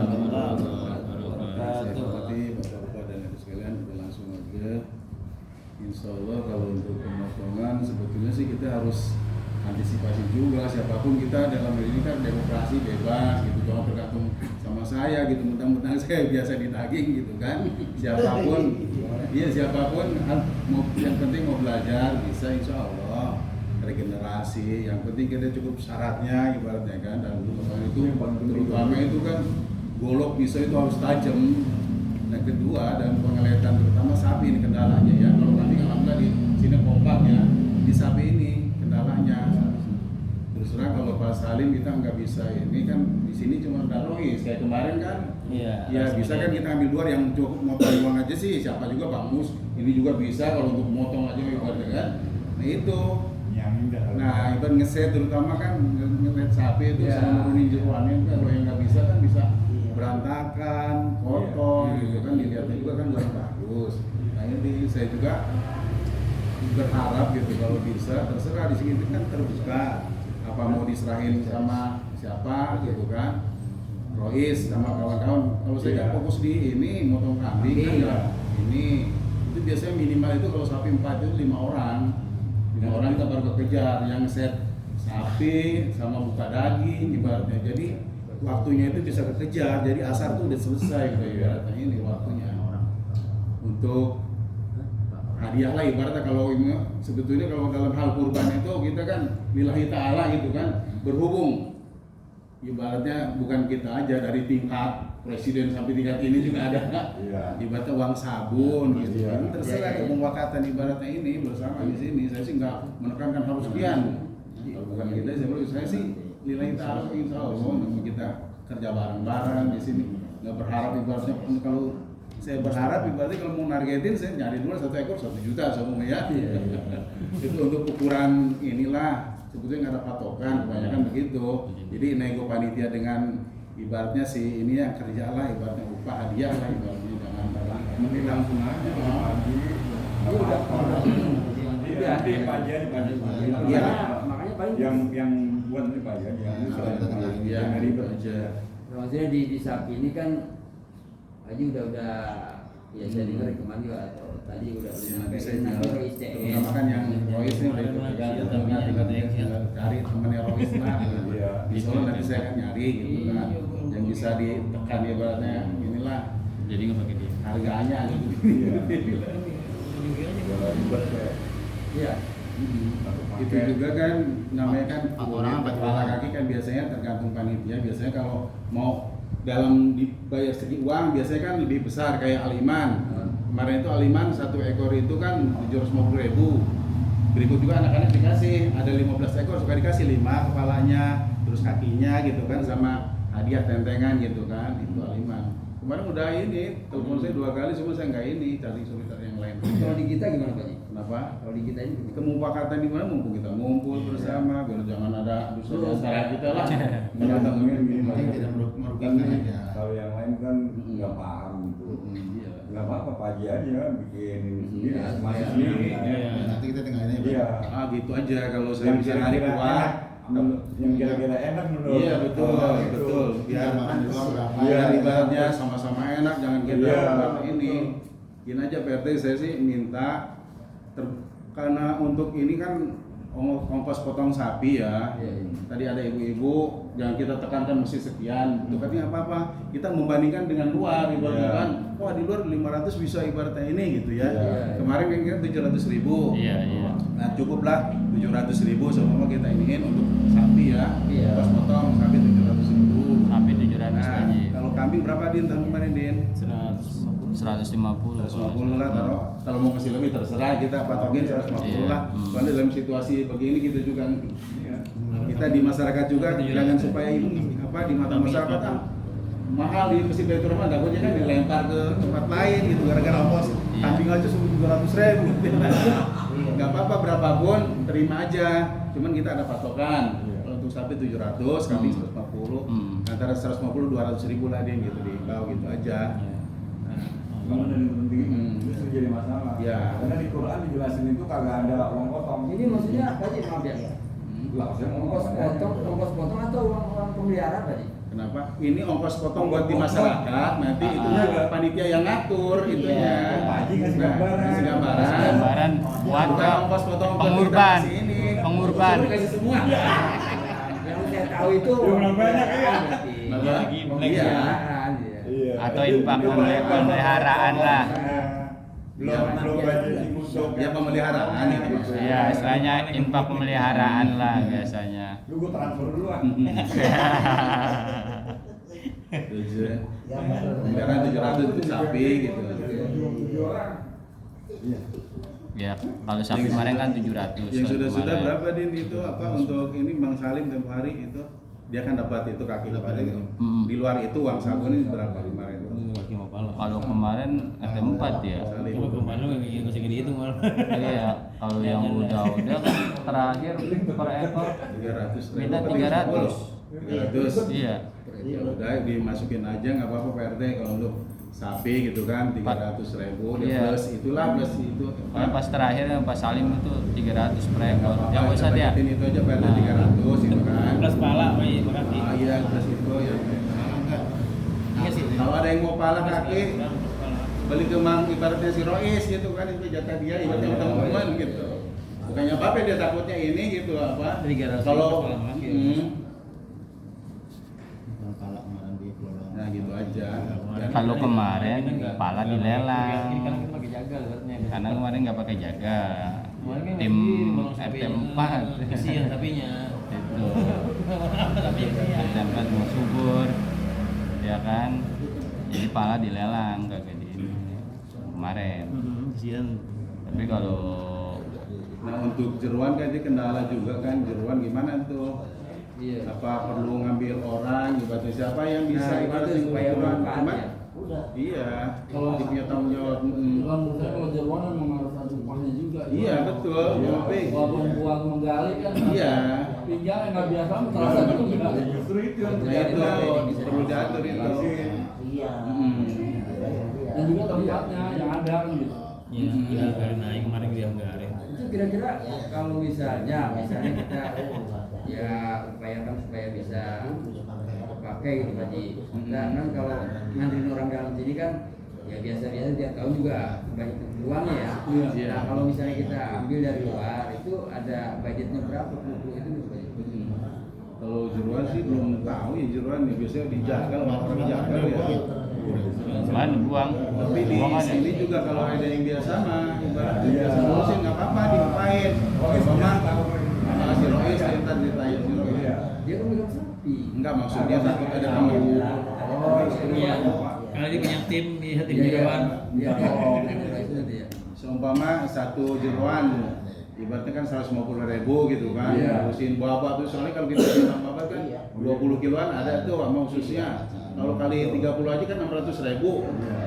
Saya hormati Bapak-Bapak dan Ibu sekalian, kita langsung aja. Insya Allah kalau untuk pemotongan sebetulnya sih kita harus antisipasi juga. Siapapun kita dalam hal ini kan demokrasi bebas gitu, jangan tergantung sama saya gitu. Mentang-mentang saya biasa ditagih gitu kan. Siapapun, iya siapapun, yang penting mau belajar bisa insya Allah regenerasi. Yang penting kita cukup syaratnya ibaratnya kan. Dan itu terutama itu kan golok pisau itu harus tajam. Yang kedua dan pengeliatan terutama sapi ini kendalanya ya. Kalau nanti alhamdulillah di sini kompak ya, di sapi ini kendalanya. Terus terang kalau Pak Salim kita nggak bisa ini kan di sini cuma ada Rois kayak kemarin kan. Iya. Ya bisa kan kita ambil luar yang cukup motong uang aja sih. Siapa juga Bang Mus ini juga bisa kalau untuk motong aja ibaratnya kan. Nah itu. Nah ibarat ngeset terutama kan ngeset sapi itu sama nurunin jeruannya kan. Kalau yang nggak bisa kan bisa berantakan, kotor gitu kan, dilihatnya juga kan kurang bagus. Nah ini saya juga berharap gitu kalau bisa terserah di sini kan terbuka, apa mau diserahin sama siapa gitu kan, Rois sama kawan-kawan. Kalau saya fokus di ini motong kambing kan ya ini itu biasanya minimal itu kalau sapi 4 itu 5 orang kita baru kejar yang set sapi sama buka daging ibaratnya. Jadi waktunya itu bisa kekejar, jadi asar tuh udah selesai gitu ibaratnya ini waktunya untuk hadiah lah ibaratnya. Kalau ini sebetulnya kalau dalam hal kurban itu kita kan lillahi ta'ala gitu kan, berhubung ibaratnya bukan kita aja, dari tingkat presiden sampai tingkat ini juga ada ibaratnya uang sabun gitu. Ini terserah kemufakatan ibaratnya ini bersama di sini. Saya sih nggak menekankan harus sekian, kalau bukan kita saya sih lillahi ta'ala insya Allah kita kerja bareng-bareng di sini. Nggak berharap ibaratnya, kalau saya berharap ibaratnya kalau mau nargetin saya nyari dulu 1 ekor 1 juta semua ya. Itu untuk ukuran inilah sebetulnya nggak ada patokan, kebanyakan begitu. Jadi nego panitia dengan ibaratnya si ini yang kerja lah ibaratnya upah hadiah lah ibaratnya, jangan Mending langsung aja pagi. Nanti pagi aja. Iya, makanya paling yang buat nanti pagi aja. Yang ribet aja. maksudnya di sapi ini kan Haji udah ya saya dengar kemarin juga atau tadi udah bisa nanti Rois CS. terutama kan yang Rois ini udah tinggal cari temennya Rois lah di Solo nanti saya kan nyari gitu kan yang bisa ditekan ibaratnya inilah Jadi nggak pakai dia. harganya gitu. Iya. Itu juga kan namanya kan kepala kaki kan biasanya tergantung panitia. Biasanya kalau mau dalam dibayar segi uang biasanya kan lebih besar kayak aliman. Kemarin itu aliman 1 ekor itu kan 750.000. Berikut juga anak-anak dikasih ada 15 ekor suka dikasih 5 kepalanya, terus kakinya gitu kan sama hadiah tentengan gitu kan, itu aliman. Kemarin udah ini telepon saya 2 kali cuma saya nggak ini cari soliter yang lain. Kalau di kita gimana Pak Ji? Kenapa? Kalau di kita ini Kemufakatan di mana mumpung kita ngumpul bersama biar jangan ada dusta di antara kita lah. Menyatakan gini Tidak merugikan aja. Kalau yang lain kan nggak paham gitu. Iya. nggak apa-apa Pak Haji aja bikin ini sendiri, Ya, masih ya. sendiri. Iya. Nanti kita tinggal ini. Iya. Gitu aja kalau saya Yang bisa narik kira-kira kuah. enak, yang kira-kira enak menurut. Iya betul, Oh, gitu. betul. Biar makan di luar berapa. Biar ibaratnya sama-sama enak, jangan kita Iya. ini. Gini aja PRT, saya sih minta karena untuk ini kan ongkos potong sapi ya. Iya, iya. Tadi ada ibu-ibu, jangan kita tekankan mesti sekian. Itu katanya apa-apa. Kita membandingkan dengan luar, ibaratnya Iya. kan, wah di luar 500 bisa ibaratnya ini gitu ya. Iya. Kemarin kan 700.000. Iya, iya. Nah cukuplah 700.000 sama kita iniin untuk sapi ya. Iya. Pas potong sapi 700.000. Sampai 700 Nah, aja. kalau kambing berapa Din tahun kemarin Din? 150. 150 lah taruh. Kalau mau kasih lebih terserah, kita patokin 150 lah. Iya. Soalnya dalam situasi begini kita juga Iya. kita di masyarakat juga jangan supaya ini apa di mata masyarakat mahal di Masjid Baitur Rahman, takutnya kan dilempar ke tempat lain gitu gara-gara ongkos Iya. kambing aja 700.000. Nggak apa-apa berapapun terima aja, cuman kita ada patokan. Iya. Kalau untuk sapi 700, kambing 150, antara 150 200.000 lah dia gitu di bawah gitu aja. Kalau dari penting Hmm. itu jadi masalah. Ya. Karena di Quran dijelasin itu kagak ada uang potong. Ini maksudnya apa sih, maaf ya? Lah, saya mau Ongkos potong atau uang pemeliharaan tadi? Kenapa? Ini ongkos potong buat di masyarakat, nanti itunya panitia yang ngatur itunya. Pak Haji kasih gambaran. Kasih gambaran. Gambaran buat Bukan ongkos potong buat pengurban. kita kasih ini. Pengurban. Suruh kasih semua. Yang saya tahu itu Yang banyak ya. berarti. Apa? Iya. Pemeliharaan, ya. Iya. Atau infak pemeliharaan lah. Belum budget untuk. Ya pemeliharaan itu maksudnya. Iya, istilahnya infak pemeliharaan lah biasanya. Lu gua transfer dulu ah. Pemeliharaan 700 untuk sapi gitu. 7 orang. Iya. Ya, kalau sapi kemarin kan 700. Yang sudah-sudah kemarin. berapa Din itu apa untuk ini Bang Salim tempo hari itu dia kan dapat itu kaki lebar itu. Di luar itu uang sabun ini berapa kemarin? Kalau kemarin FT4 ya. Salim. Kemarin nggak segini itu malah. Iya, kalau yang udah kan terakhir per ekor 300. Minta 300. 300. iya. Ya udah dimasukin aja nggak apa-apa PRT kalau untuk sapi gitu kan 300.000 dia Iya. plus itulah plus itu. Kalau pas terakhir yang Pak Salim itu 300 per ekor. Yang Kita usah dia. paketin itu aja PRT Nah. 300 itu kan. Plus pala, Pak, makasih. Ah iya plus itu ya. Iya sih. Kalau ada yang mau pala kaki beli ke Mang ibaratnya si Rois gitu kan itu jatah dia ibaratnya teman-teman gitu. Bukannya apa dia takutnya ini gitu apa? 300 Kalau kepala kaki. Nah gitu aja. Dan Kalau kemarin pala Ini kan dilelang. kita pakai jaga ibaratnya. Karena kemarin nggak pakai jaga. Kemarin kan Tim balong sapinya. FT4 Kasihan sapinya. itu. Tapi kasihan. FT4 mau subur. Ya kan? Jadi pala dilelang kagak di ini. Kemarin. Kasihan. Tapi kalau nah untuk jeruan kan ini kendala juga kan jeruan gimana tuh? Iya. Apa perlu ngambil orang ibaratnya siapa yang bisa Nah, ibaratnya itu supaya jeruan? bermanfaat Cuma ya. iya Kalau dia punya tanggung jawab. Kalau menurut saya kalau jeruan memang harus ada upahnya juga. Iya betul. Tapi Walaupun buat menggali kan. iya. Pinggang yang nggak biasa terasa juga. Justru itu yang Nah itu perlu diatur itu. Iya. Dan juga tempatnya yang ada kan gitu. Iya, kita garin naik kemarin dia garin. Itu kira-kira kalau misalnya kita ya upayakan supaya bisa pakai gitu Pak Haji. Kita kan kalau nganterin orang dalam sini kan ya biasa-biasa tiap tahun juga banyak uangnya ya. Iya. Nah kalau misalnya kita ambil dari luar itu ada budgetnya berapa itu Pak Haji? Kalau jeruan sih belum tahu ya jeruan ya biasanya dijagal orang dijagal ya. cuman buang. Tapi di sini juga kalau ada yang biasa mah ibaratnya biasa ngurusin nggak apa-apa diupain. Sama si Rois ntar ditanya si Rois. Dia kan megang sapi. Enggak maksudnya takut ada tamu. Oh, Iya. Karena dia punya tim, dia tim Iya, jeruan. Iya, oh, itu nanti ya. Seumpama satu jeruan ibaratnya kan 150.000 gitu kan. Iya. Ngurusin bawa tuh soalnya kalau kita bilang babat kan 20 kiloan ada tuh sama khususnya. Kalau kali 30 aja kan 600.000.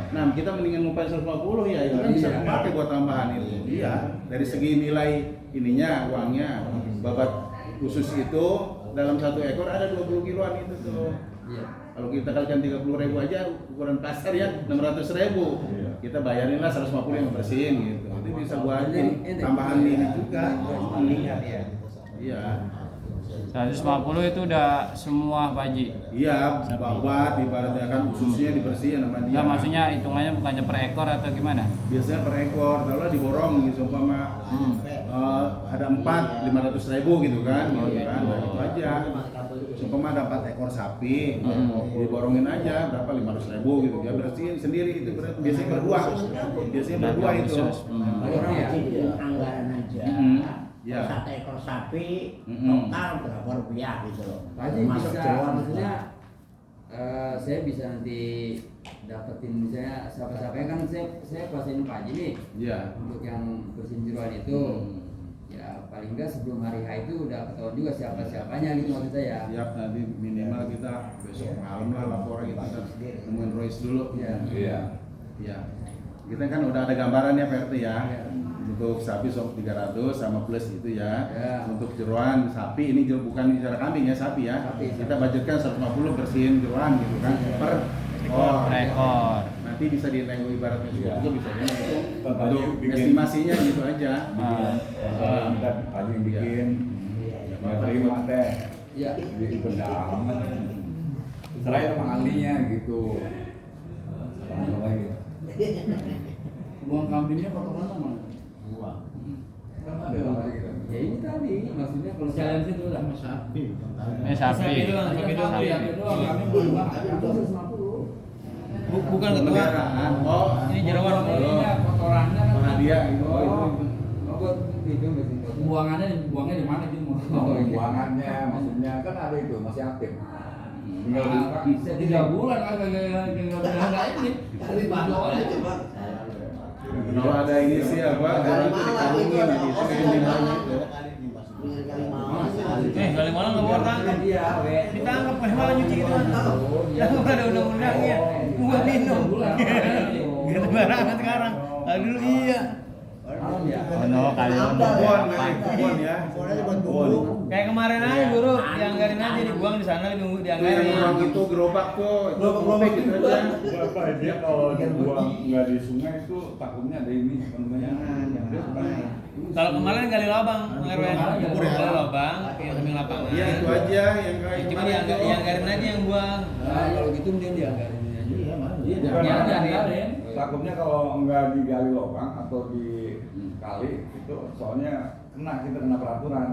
Nah, kita mendingan ngupain 150 ya, itu kan bisa dipakai buat tambahan itu. Iya, dari segi nilai ininya, uangnya. Babat khusus itu dalam satu ekor ada 20 kiloan itu tuh. Iya. Kalau kita kalikan 30.000 aja ukuran pasar ya 600.000. kita bayarin lah 150 yang bersihin gitu. Itu bisa buat tambahan ini juga. Iya. 150 itu udah semua Pak Haji. Iya, babat ibaratnya kan khususnya dibersihin sama dia. Enggak, maksudnya hitungannya bukannya per ekor atau gimana? Biasanya per ekor, kalau diborong gitu umpama ada 500.000 gitu kan, gitu kan. Nah, itu aja. Umpama ada 4 ekor sapi, diborongin aja berapa 500.000 gitu. Dia bersihin sendiri itu biasanya berdua. Biasanya berdua itu. Anggaran aja. Ya. 1 ekor sapi total berapa rupiah gitu loh. Pak Haji Masuk bisa, jeroan maksudnya saya bisa nanti dapetin misalnya siapa-siapa kan saya kuasain Pak Haji nih Iya. untuk yang bersihin jeroan itu. Ya paling enggak sebelum hari H itu udah ketahuan juga siapa-siapanya gitu maksud saya. Siap, nanti minimal kita besok malam lah laporan kita nemuin Royce dulu. Iya. Iya. Kita kan udah ada gambarannya Pak RT ya. Untuk sapi 300 sama plus itu ya. Untuk jeroan sapi ini bukan bicara kambing ya, sapi ya. Kita budgetkan 150 bersihin jeroan gitu kan per ekor. Nanti bisa dinego ibaratnya juga bisa dinego. Tadi Untuk bikin- estimasinya gitu aja. Kita tadi yang bikin, nggak terima teh, Iya. jadi benda amat. Serahin sama ahlinya gitu. Apa lagi? Uang kambingnya potongan mana? Kan ada lagi kan. Ya ini tadi maksudnya kalau Sekalian situ udah Sapi. Sapi. Sapi doang, sapi doang. Sapi. Sapi doang, kambing belum banget. Bukan ketua. Pemeliharaan. Oh, Ini jeroan Ininya, kotorannya kan. hadiah gitu. Oh, itu. buat itu bersihin kotor. Buangannya di mana gitu? Buangannya maksudnya kan ada itu masih aktif. Tinggal buka. Bisa 3 bulan kan enggak ini. Dari mana coba? Kalau ada ini sih apa? Orang itu dikarungin gitu, kayak di mana itu. Kali malam nggak mau tangkap. Iya, we. Ditangkap kayak malah nyuci gitu kan. Oh, iya. Ya nggak ada undang-undangnya. Gua minum. Gitu barangan sekarang. Dulu iya. Oh no, kali Kebun ya. Pokoknya buat bumbu. Kayak kemarin aja guru, dianggarin aja dibuang di sana ditunggu Itu yang dianggarin. orang itu gerobak tuh, Gerobak gitu aja. Bapak dia kalau dibuang nggak di sungai itu takutnya ada ini apa namanya? Kalau kemarin gali lubang, RW Nyebur ya. gali lubang, yang samping lapangan. Iya itu aja yang kayak Cuma kemarin itu. dianggarin aja yang buang. Nah, kalau gitu mending dianggarin aja. Iya, mana? Iya, Bukan, dianggarin. takutnya kalau nggak digali lubang atau di kali itu soalnya kita kena peraturan.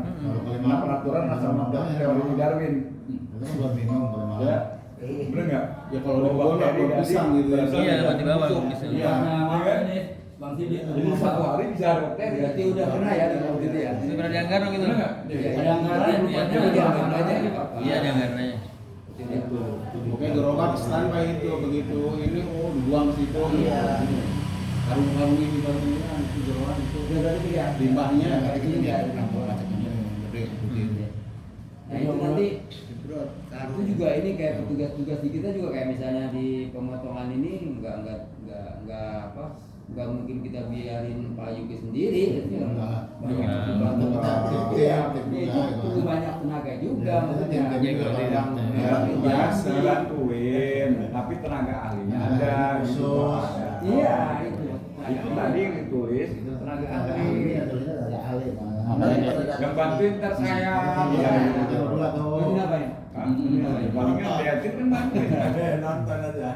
Kena peraturan sama teori Darwin. Itu kan buat minum boleh malam. Ya, bener nggak? Ya kalau di kebun lah, kalau pisang gitu ya. Iya, dapat di bawah bisa. Iya. Ini Bang Sidi. Jadi 1 hari bisa bakteri. Berarti udah pernah ya di bawah gitu ya. Itu pernah dianggarin gitu. Bener nggak? Ada anggaran Iya, dianggarin aja. Iya dianggarin aja. Itu. Pokoknya gerobak standby itu begitu. Ini dibuang ke situ. Iya. Karung-karung ini barunya itu jeroan itu. Udah berarti ya. Limbahnya Kayak gini ya. Nah itu nanti itu juga ini kayak petugas-petugas di kita juga kayak misalnya di pemotongan ini nggak mungkin kita biarin Pak Yuki sendiri ya, banyak dibantu itu banyak tenaga juga maksudnya Biasa bantuin, tapi tenaga ahlinya ada. Gitu. iya itu Nah, itu tadi yang ditulis itu tenaga ahli. Makanya Yang bantuin ntar saya. Iya, Gitu. itu ngapain Palingan kreatif kan bantuin. Nonton aja.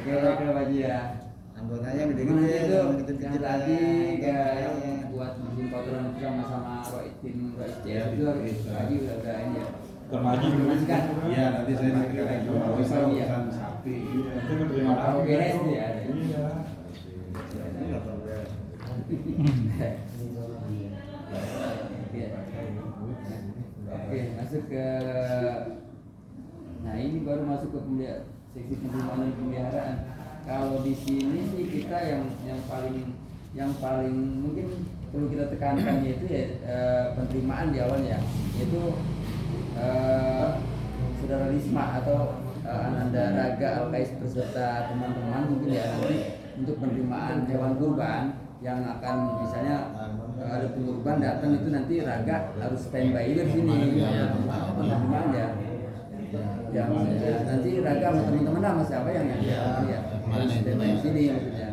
oke Pak Haji ya. Anggotanya Nanti gede-gede, itu yang kecil-kecil tadi aja. kayak yang buat bikin kotoran itu sama tim Royce itu harus Haji udah ini ya. Termaji Kan? Iya, nanti saya ceritakan itu. Kalau bisa urusan sapi. Itu menerima Kalau beres nih ya. Iya. Oke, masuk ke nah ini baru masuk ke seksi penerimaan dan pemeliharaan. Kalau di sini sih kita yang paling mungkin perlu kita tekankan yaitu ya penerimaan di awal ya, yaitu Saudara Risma atau Ananda Raga Alkais beserta teman-teman mungkin ya nanti untuk penerimaan hewan kurban yang akan misalnya ada pengurban datang itu nanti Raga harus standby di sini penerimaan ya. Ya, nanti Raga sama teman-teman sama siapa yang ya. Kemarin itu Dari ya. sini maksudnya.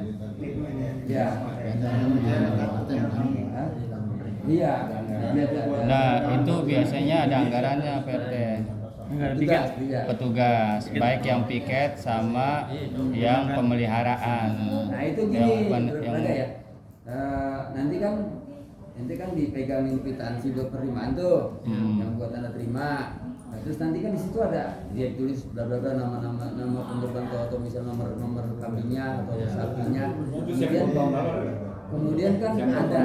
Ya. Iya. Nah, itu biasanya ada anggarannya PRT. Tugas, iya. Petugas, baik yang piket sama yang pemeliharaan. Nah itu gini, yang ya. Nanti kan dipegangin kwitansi buat penerimaan tuh, yang buat tanda terima. Nah, terus nanti kan di situ ada dia tulis bla bla bla nama penerbang atau misalnya nomor kambingnya atau sapinya. Kemudian kan ada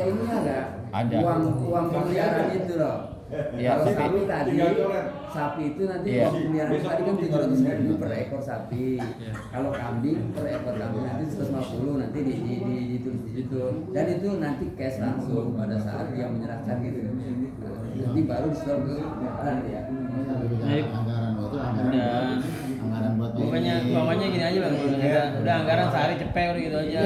ininya enggak? Ada. Uang pemeliharaan itu loh. Ya, Kalau tapi- sapi tadi, sapi itu nanti Iya. uang pemeliharaan tadi kan 700.000 per ekor sapi. Kalau kambing per ekor kambing nanti 150 nanti ditulis di situ. Dan itu nanti cash langsung pada saat dia menyerahkan gitu. Nanti baru disetor ke ya. Anggaran itu anggaran buat Pokoknya gini aja bang, udah anggaran sehari cepet udah gitu aja.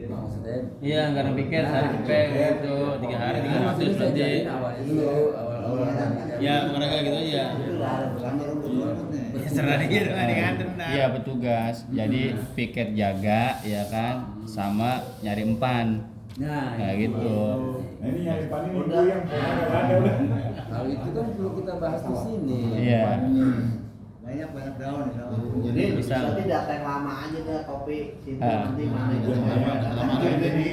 Maksudnya Iya anggaran piket sehari cepet gitu, 3 hari 300 nanti. awalnya dulu awal Ya olahraga gitu aja. Ya serah gitu nganter nah. Iya petugas. Jadi piket jaga ya kan, sama nyari empan. Nah, Kayak gitu. Nah ini nyari panen ibu yang nggak ada udah. kalau itu kan perlu kita bahas di sini. Iya. banyak daun di sana. Jadi Bisa. bisa tidak teh lama aja deh kopi situ Ah. nanti mana itu. Jadi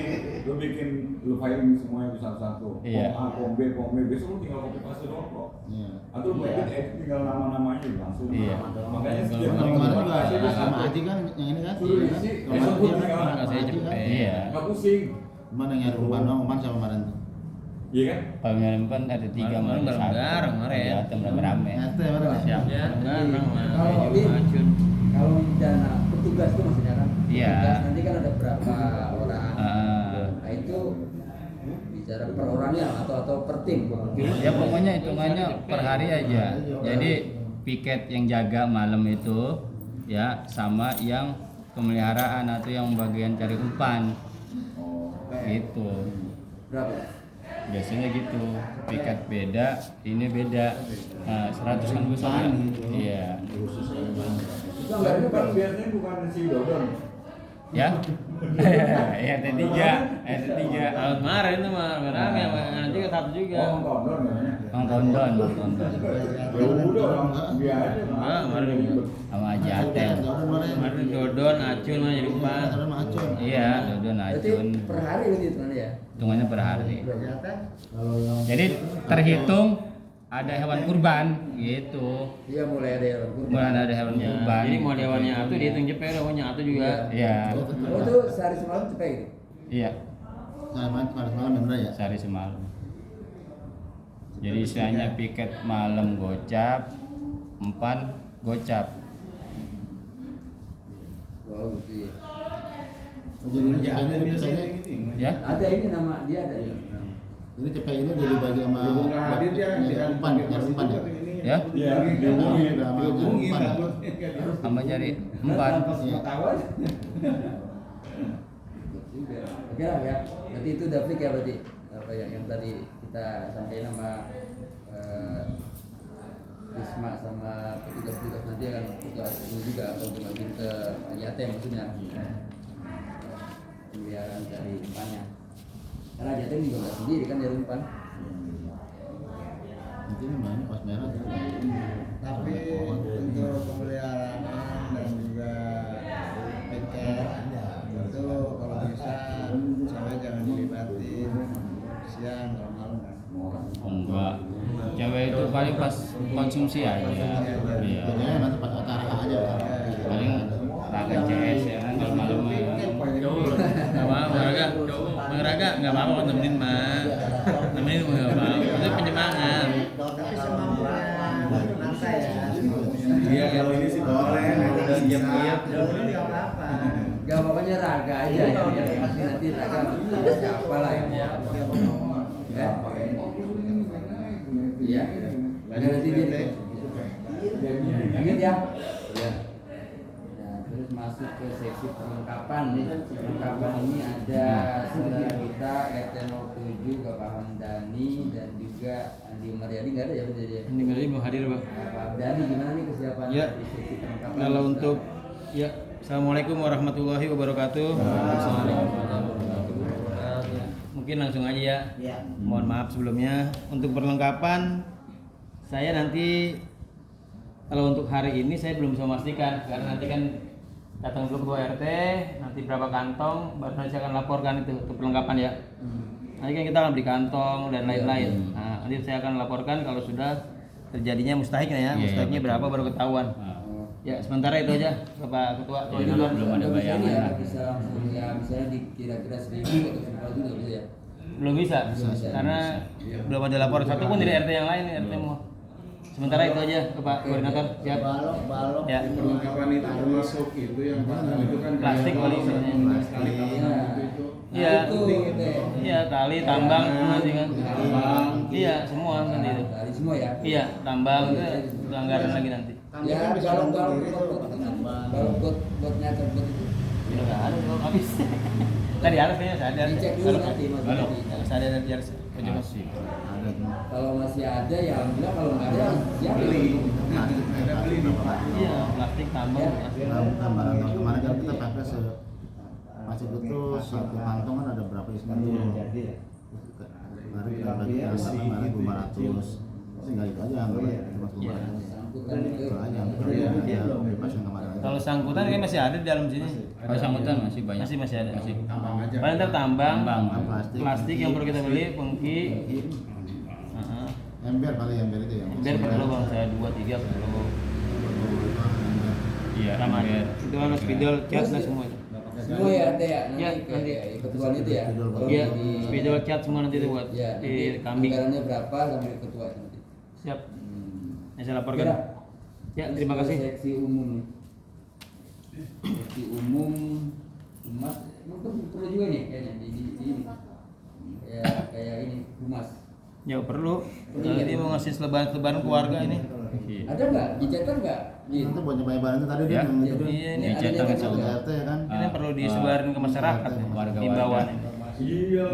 lu bikin lu filing semuanya satu-satu. Iya. Form A, form B, besok lu tinggal copy paste doang kok. Iya. Atau lu edit tinggal nama-namanya langsung. Iya. Makanya setiap Kemarin juga paste sama Aji kan yang ini kan. Suruh isi, besok lu tinggal Saya cepet. Iya. nggak pusing. Mana yang nyari umpan doang, umpan sama kemarin tuh. Iya kan? Kalau nyari empan ada 3 Kemarin bareng-bareng, kemarin. Iya, rame-rame. Nyata mana ya? Siap. Ya bareng mah. Kalau ini kalau dana petugas itu maksudnya kan. Iya. Petugas nanti kan ada berapa orang. Nah itu bicara per orangnya atau per tim. Ya pokoknya hitungannya per hari aja. Jadi piket yang jaga malam itu ya sama yang pemeliharaan atau yang bagian cari umpan. Gitu. Berapa? Biasanya gitu. Piket beda, ini beda. Nah, 100 kan besar. Iya. Itu Tapi anggarannya kan berapa? biasanya bukan si Dodon. Ya. Ya T3, T3. Tahun kemarin itu mah barang yang nanti ke satu juga. Oh, Dodon namanya. Bang Kondon. Ya udah orang dia aja. Enggak, kemarin ribut. Sama Haji Aten. Kemarin Dodon, Acun mah jadi umpan. Iya, Dodon Berarti Acun. per hari begitu kan ya? Hitungannya per hari. Kalau yang Jadi terhitung ada hewan kurban gitu. Iya mulai ada yang kurban. Mulai ada hewan Ya, kurban. jadi mau dewannya atuh dihitung cepet, dewannya atuh juga. Iya. Oh itu sehari semalam cepet gitu? Iya, semalam ya bener ya? sehari semalam. Jadi istilahnya piket malam gocap, empan gocap. Oh gitu ya. Jadi ini cepetnya ini biasanya Ya. Ada ini nama dia ada ya. ini cepet ini udah dibagi sama Nggak hadir dia nyari umpan ya. Ya. Iya, Dihubungi udah sama Dihubungi, umpan. Sama nyari empan. Iya. Kawan. Oke lah ya. Berarti itu udah fix ya berarti. Apa yang tadi kita sampaikan sama Risma sama petugas-petugas nanti akan tugas ini juga untuk nanti ke Jate maksudnya. Pemeliharaan dari umpannya. Karena Jate juga nggak sendiri kan dari umpan. Nanti ini mana pas merah tuh. Tapi untuk pemeliharaan dan juga piket itu kalau bisa cewek jangan dilibatin siang kalau malam kan. Enggak. Cewek itu paling pas konsumsi aja. Iya. Biasanya nanti pas acara aja. Paling raga CS ya kan kalau malam mah. Enggak mau olahraga enggak mau nemenin mah. Nemenin mah enggak mau. Itu penyemangat. Tapi semampunya nanti ya. Iya kalau ini sih boleh, ada siap-siap. Nggak apa-apa. Gak pokoknya raga aja ya. Nanti raga ada siapa lah yang ya. Iya. Nanti dia ingat ya. Nah, terus masuk ke seksi perlengkapan nih. Perlengkapan ini ada saudara kita RT 07 Wahyu, Bapak Hamdani dan juga Andi Maryadi nggak ada ya Bang jadi. Ini kali mau hadir Bang. Bapak Hamdani gimana nih kesiapan Ya. di sesi perlengkapan? Kalau untuk ya, Assalamualaikum warahmatullahi wabarakatuh. Mungkin langsung aja ya. Iya. Mohon maaf sebelumnya untuk perlengkapan saya nanti kalau untuk hari ini saya belum bisa memastikan karena nanti kan datang dulu ketua RT, nanti berapa kantong baru nanti saya akan laporkan itu untuk perlengkapan ya. Nanti kan kita akan beli kantong dan lain-lain. Nah, nanti saya akan laporkan kalau sudah terjadinya mustahiknya ya, mustahiknya berapa baru ketahuan. Ya sementara itu aja Bapak Ketua. Belum ada bayangan. Ya, bisa langsung ya misalnya kira-kira 1.000 atau 1.000 juga bisa ya. Belum bisa, karena belum ada laporan satu pun dari RT yang lain, RT mau. Sementara itu aja Bapak Koordinator. Siap. Balok Ya. Perlengkapan itu termasuk itu yang itu kan Plastik kali istilahnya. sekali tambang itu. Iya. Itu deh. Iya, tali, tambang nanti kan. Tambang. Iya, semua nanti itu. Dari semua ya. Iya, tambang itu anggaran lagi nanti. Ya kalau buatnya terbut itu Udah nggak ada kalau habis. Tadi harus kayaknya sadar. dicek dulu nanti Mas. Balok. Nanti. Sadar dan biar Masih. ada cuma Kalau masih ada ya alhamdulillah, kalau nggak ada siap Beli. ada beli iya, plastik tambang ya. gambaran kemarin kan kita pakai masih butuh satu kantong kan ada berapa isinya dulu kemarin kita bagi kemarin 500 tinggal itu aja cuma 500 Sangkutan itu. itu aja bebas yang kemarin Kalau sangkutan kan masih ada di dalam sini. Kalau sangkutan masih banyak. Masih ada. Masih. Tambang aja. Paling ntar tambang, plastik yang perlu kita beli, pengki. ember paling ember itu ya Biar perlu bang saya 2-3 perlu. Iya, Sama ember. itu kan spidol, cat lah semua itu. Semua ya ada ya Ya, nanti nanti. kayak ketuaan itu ya. Kalau Iya, di- spidol, cat semua nanti itu buat Ya, di nanti kambing. anggarannya berapa sampai ketua itu nanti. Siap. Yang saya laporkan. Kira. Ya, terima kasih. Seksi umum nih. Seksi umum humas mungkin perlu juga nih kayaknya di ini. Kayak ini humas. Ya perlu. Nanti mau ngasih selebaran keluarga ini. Iya. Ada nggak? Dicetak nggak? itu buat nyobain itu tadi Ya. dia yang itu Iya, ini Ini cetak adanya insya kan Allah. RT ya kan Ini perlu disebarin ke masyarakat nih, Warga-warga. himbauan ini. Iya,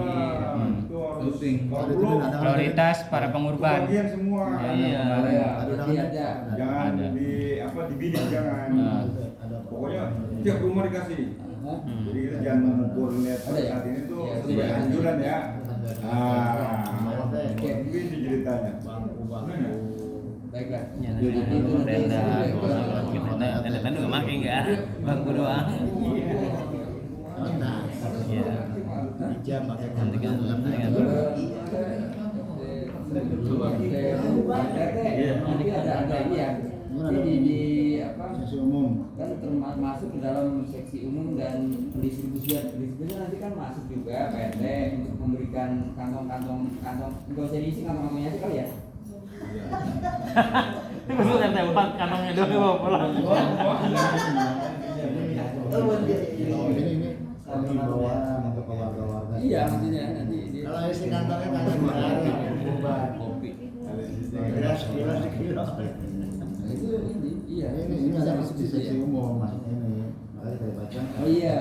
itu harus Penting. kalau Tadi itu belum ada kan Prioritas para pengurban. bagian semua. Iya. Oh ya, Ada berarti kan? ada. Jangan Ada. dibidik jangan. Nah. ada Pokoknya tiap rumah dikasih. Hah? Jadi kita jangan mengukur lihat Ada ya? saat ini tuh Iya, sebagai iya. anjuran ya. Oke. Ini ceritanya. Baiklah. Ya, Jadi nanti itu nanti tenda, saya- tenda nggak pakai enggak, bangku doang. Iya. jam pakai Nanti kan, nanti kan. Nanti ada ini ya. Jadi di apa? sesi umum Kan termasuk ke dalam seksi umum dan pendistribusian nanti kan masuk juga PT untuk memberikan kantong nggak usah diisi kantong-kantongnya aja kali ya. Ini maksud RT 4 kantongnya doang bawa pulang. ini himbauan untuk warga-warga Iya maksudnya nanti kalau isi kantongnya banyak berharga berubah kopi itu ini iya ini bisa ada masuk di situ ya. seksi umum mas ini makanya saya baca Oh iya.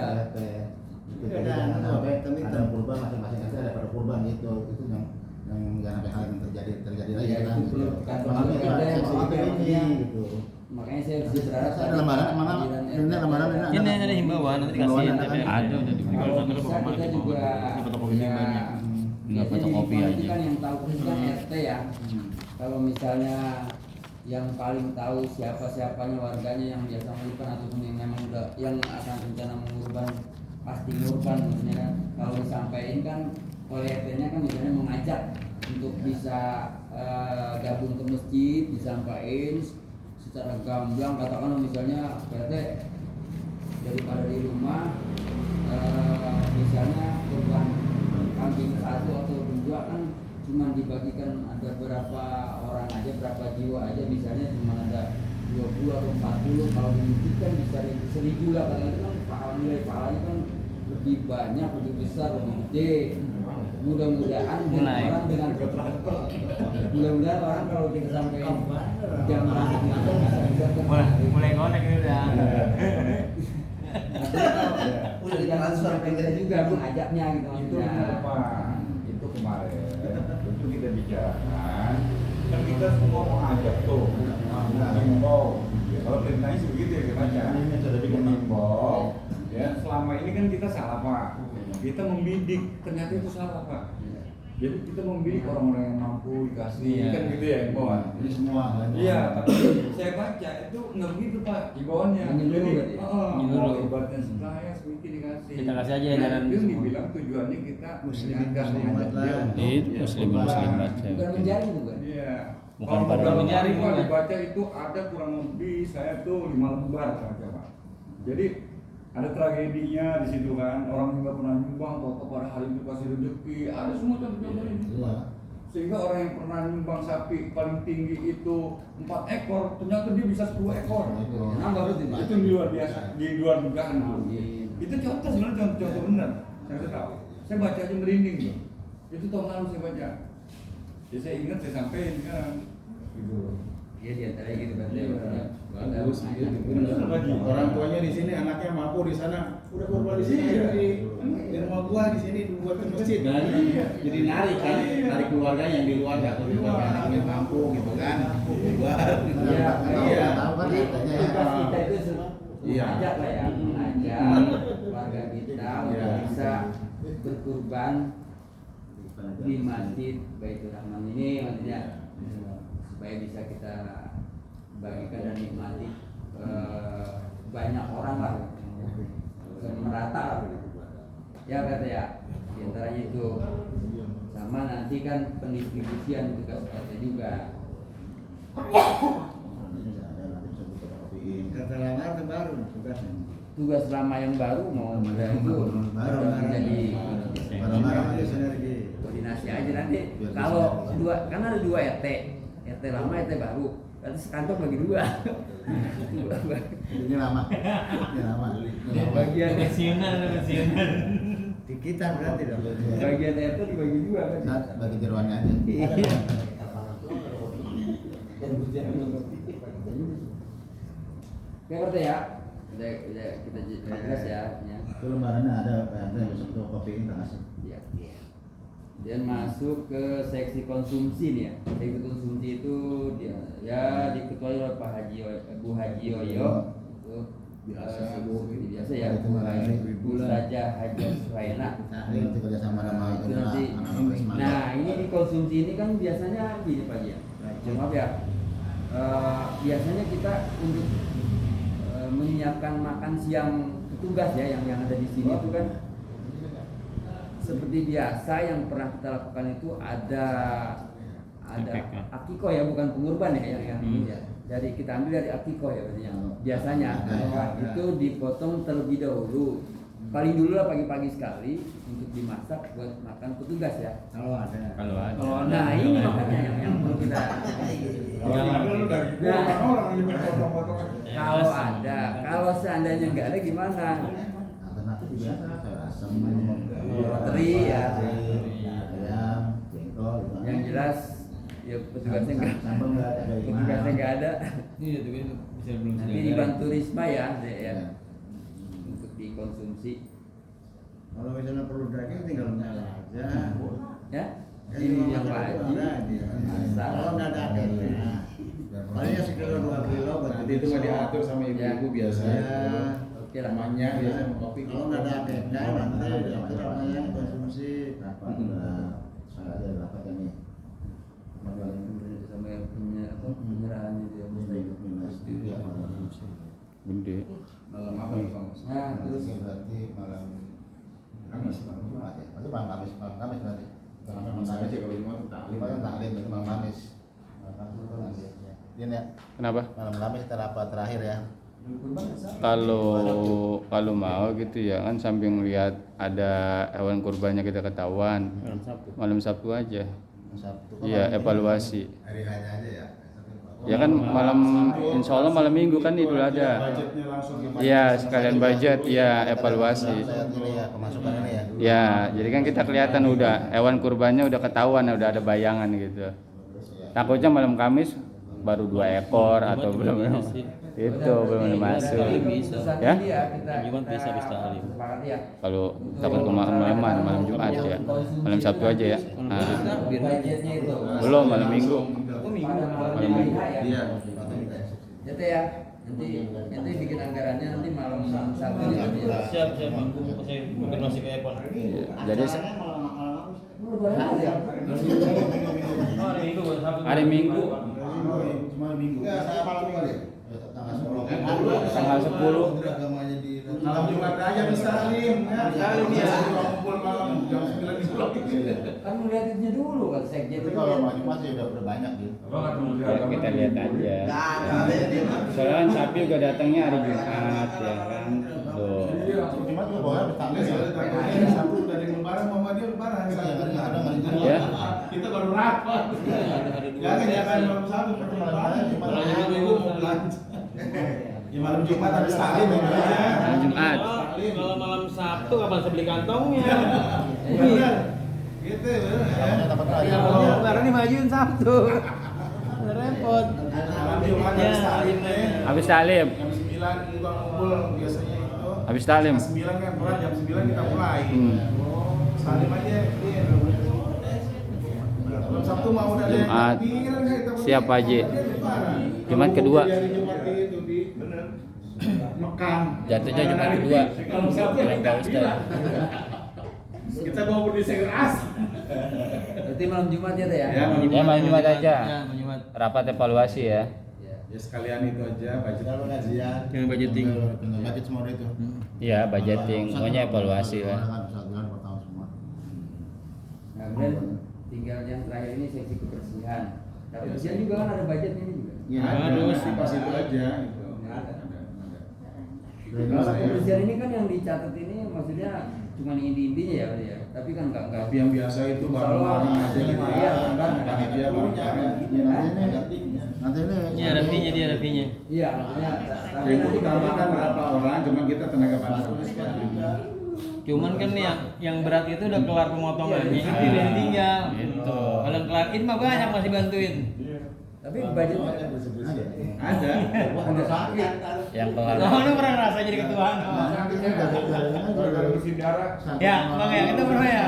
ada kurban masing-masing ada pada kurban itu yang jangan sampai hal yang terjadi lagi Iya, kan itu perlu kantong makanya juga ada ada seksi yang itu makanya- ini gitu Makanya saya bisa berharap ada lembaran mana ini lembaran Ini ada himbauan nanti dikasih Himbauan tapi Ada udah dibeli. kalau bisa kita juga Ini fotokopi banyak. Nggak fotokopi biasanya aja. di kan yang tahu persis kan RT ya. Kalau misalnya yang paling tahu siapa-siapanya warganya yang biasa mengurban ataupun yang memang udah yang akan rencana mengurban pasti ngurban maksudnya kan. Kalau disampaikan kan oleh RT-nya kan misalnya mengajak untuk bisa gabung ke masjid, disampaikan secara gamblang katakanlah misalnya RT daripada di rumah misalnya kurban kambing 1 atau 2 kan cuma dibagikan ada berapa orang aja, berapa jiwa aja, misalnya cuma ada 20 atau 40, kalau dibuktikan bisa 1000 lah, karena itu kan nilai pahalanya kan lebih banyak, lebih besar, lebih gede. Mudah-mudahan orang dengan mudah-mudahan orang kalau kita sampaikan jam mulai konek ini udah. udah transfer kita juga mengajaknya gitu Itu maksudnya. kenapa? Itu kemarin tentu kita bicarakan, kan kita semua mau ajak tuh, mengimbau. Kalau perintahnya sih begitu ya kita baca, mengimbau. Ya selama ini kan kita salah Pak, kita membidik, ternyata itu salah Pak. Jadi kita membidik orang-orang yang mampu dikasih, kan gitu ya imbauan. Ini semua kan? Iya, tapi saya baca itu nggak begitu Pak imbauannya. Jadi, Menyuruh. ibaratnya saya sedikit dikasih. Kita kasih aja Nah, edaran itu semua. dibilang tujuannya kita Muslimin mengingatkan, muslimat mengajak lah. dia. Itu muslimat saya Bukan yakin. menjadi bukan. Iya. Bukan Kalau pada beberapa menjadi, kali Pak bukan. dibaca itu ada kurang lebih saya tuh 5 lembar baca Pak. Jadi ada tragedinya di situ kan, orang yang nggak pernah nyumbang, kok pada hari itu kasih rezeki, ada semua contoh-contoh ini. Iya. Sehingga orang yang pernah nyumbang sapi paling tinggi itu 4 ekor, ternyata dia bisa 10 ekor. Nambah berarti. Itu di luar biasa, di luar dugaan. Itu contoh sebenarnya contoh benar. Saya tahu. Saya baca aja merinding tuh. Itu tahun lalu saya baca. Jadi saya ingat saya sampaikan sekarang. Gitu. Iya di antara gitu kan. Bagus, gitu. Orang tuanya di sini, anaknya mampu di sana, udah kurban di sini ya di rumah gua di sini dibuat ke masjid. Jadi narik kan, narik keluarganya yang di luar nggak tahu keluarga anaknya mampu gitu kan. Iya, Iya, tahu kan Jadi katanya. tugas kita itu Iya. mengajak lah ya, mengajak warga kita untuk Iya. bisa berkurban di masjid Baitur Rahman ini maksudnya supaya bisa kita bagikan dan nikmati banyak orang lah, merata lah ya kata ya, diantaranya itu sama nanti kan pendistribusian tugas RT juga. Kata lama itu baru tugasnya. Tugas lama yang baru mau itu Baru menjadi barang aja sinergi. koordinasi aja nanti. Kalau dua kan ada 2 RT lama RT baru, nanti sekantor bagi 2. Ini lama. Ini lama. Bagian pensiunan. Di kita berarti dong. bagian RT dibagi 2 kan. Nah, bagi jeruannya aja. Oke RT ya. Udah kita jelas ya. Itu lembarannya ada PRT besok tuh kopiin tak kasih. Ya. Dan masuk ke seksi konsumsi nih ya. Seksi konsumsi itu dia ya diketuai oleh Pak Haji Bu Haji Yoyo itu Biasa, biasa ya Bu Saja Haji Suhaina. Nah, ini nanti kerjasama sama Itu nanti. Nah ini di konsumsi ini kan biasanya gini Pak Haji ya. Maaf ya. Biasanya kita untuk menyiapkan makan siang petugas ya yang ada di sini itu kan seperti biasa yang pernah kita lakukan itu ada akikoh ya, bukan pengurban ya yang ini ya. Jadi kita ambil dari akikoh ya berarti yang biasanya itu dipotong terlebih dahulu. Paling dulu lah pagi-pagi sekali untuk dimasak buat makan petugas ya. Kalau ada. Kalau ada. Nah ini makanya yang perlu kita. Kalau ada, kalau seandainya nggak ada gimana? Alternatif biasa kayak asam, Teri ya. ayam, jengkol, gitu. Yang jelas ya petugasnya nggak, Sambal nggak ada, petugasnya nggak ada. Iya tuh kan bisa belum Nanti dibantu Risma ya, ya. Untuk dikonsumsi. Kalau misalnya perlu daging tinggal nyala aja. Ya. Kan Ini cuma yang makan Pak itu Haji. ada aja. Kalau nggak ada akhirnya. Palingnya sekilo 2 kilo buat Nanti itu mah diatur sama ibu-ibu biasa. Ya. Oke lah. Namanya biasa kopi. Kalau nggak ada akhirnya nanti itu namanya konsumsi. Berapa? Udah saya aja berapa kan nih? Sama yang punya apa penyerahan itu ya. Gede. Malam apa nih Bang? Nah terus Berarti malam Kamis, malam Jumat ya? Berarti malam Kamis berarti? Malam Sama Kamis aja kalau lima tuh taklim. Lima kan taklim, berarti malam Kamis. Malam Kamis itu nanti ya. Din ya, Kenapa? malam Kamis kita rapat terakhir ya. Kalau mau gitu ya kan samping lihat ada hewan kurbannya kita ketahuan. Malam Sabtu aja. Sabtu. Iya, evaluasi. Hari hanya aja ya. Ya kan malam insya Allah malam minggu kan Idul Adha. Budgetnya langsung gimana? Iya, sekalian budget, ya evaluasi. Ini ya, pemasukan ini ya. Ya, jadi kan kita kelihatan udah hewan kurbannya udah ketahuan, udah ada bayangan gitu. Takutnya malam Kamis baru 2 ekor atau belum itu belum masuk. Ya, Jumat bisa kalau takut ke malam malam Jumat ya, malam Sabtu aja ya. takbir budgetnya itu. Belum, malam minggu. Oh, minggu. Malam minggu. Iya. Itu ya. Nanti bikin anggarannya nanti malam Sabtu ya. Siap minggu saya konfirmasi ke Epon. Jadi hari Minggu Cuma minggu. tanggal 10. Malam Jumat aja bisa Salim, ya. Salim ya. Kumpul malam jam 9 di blok. Kan ngeliatinnya dulu kan sekjen Tapi itu. kalau maju masih udah banyak gitu. Ya, kita lihat aja. Soalnya kan sapi juga datangnya hari Jumat ya kan. Tuh. Cuma juga bawa bertanggung Ini satu dari lebaran mama dia lebaran. Ya. Kita baru rapat. Jangan malam Sabtu malam Minggu mau belanja. Ya malam Jumat habis taklim ya. Malam Jumat. Kalau malam Sabtu kapan saya beli kantongnya? Benar. Gitu benar. dapat lagi. Lebaran dimajuin Sabtu. Repot. Malam Jumat habis taklim deh. Habis taklim. Jam 9 juga ngumpul biasanya itu. Habis taklim. Jam 9 kan mulai jam 9 kita mulai. Salim aja dia. Malam Sabtu mau udah ada Jumat. pikiran kan kita. Siap, Pak Haji. Jumat kedua. Hari Jumat itu di bener. Mekah. Jatuhnya Jumat kedua. Kalau Sabtu Keren Pak Ustaz. kita mau berdiskusi keras. Berarti malam Jumat ya teh ya. Ya, Ya malam Jumat aja. Ya, malam Jumat. Rapat evaluasi ya. Ya sekalian itu aja budget. Kalau pengajian, Dengan budgeting. tinggal budget semua udah itu. Iya, budgeting. Pokoknya evaluasi lah. Kan bisa jalan pertama semua. Nah, kemudian tinggal yang terakhir ini seksi kebersihan. Tapi kebersihan juga kan ada budgetnya ini juga. Ya, Harus sih pas itu aja gitu. Kalau kebersihan ini kan yang dicatat ini maksudnya cuma inti-intinya ya, Pak, ya. Tapi kan enggak Tapi yang biasa itu Kalau barang aja gitu ya. kan Panitia barang. Nanti ini. Iya, ada fee-nya dia, ada fee-nya. Iya, maksudnya Yang utama kan berapa orang, cuma kita tenaga bantu. Cuman kan yang berat itu udah kelar pemotongannya, itu yang tinggal. Gitu. Kalau kelar itu mah banyak masih bantuin. tapi budgetnya Ada. ada sakit. Yang kelar. Oh, lu pernah ngerasain jadi ketua? Ya, Bang ya, kita pernah ya.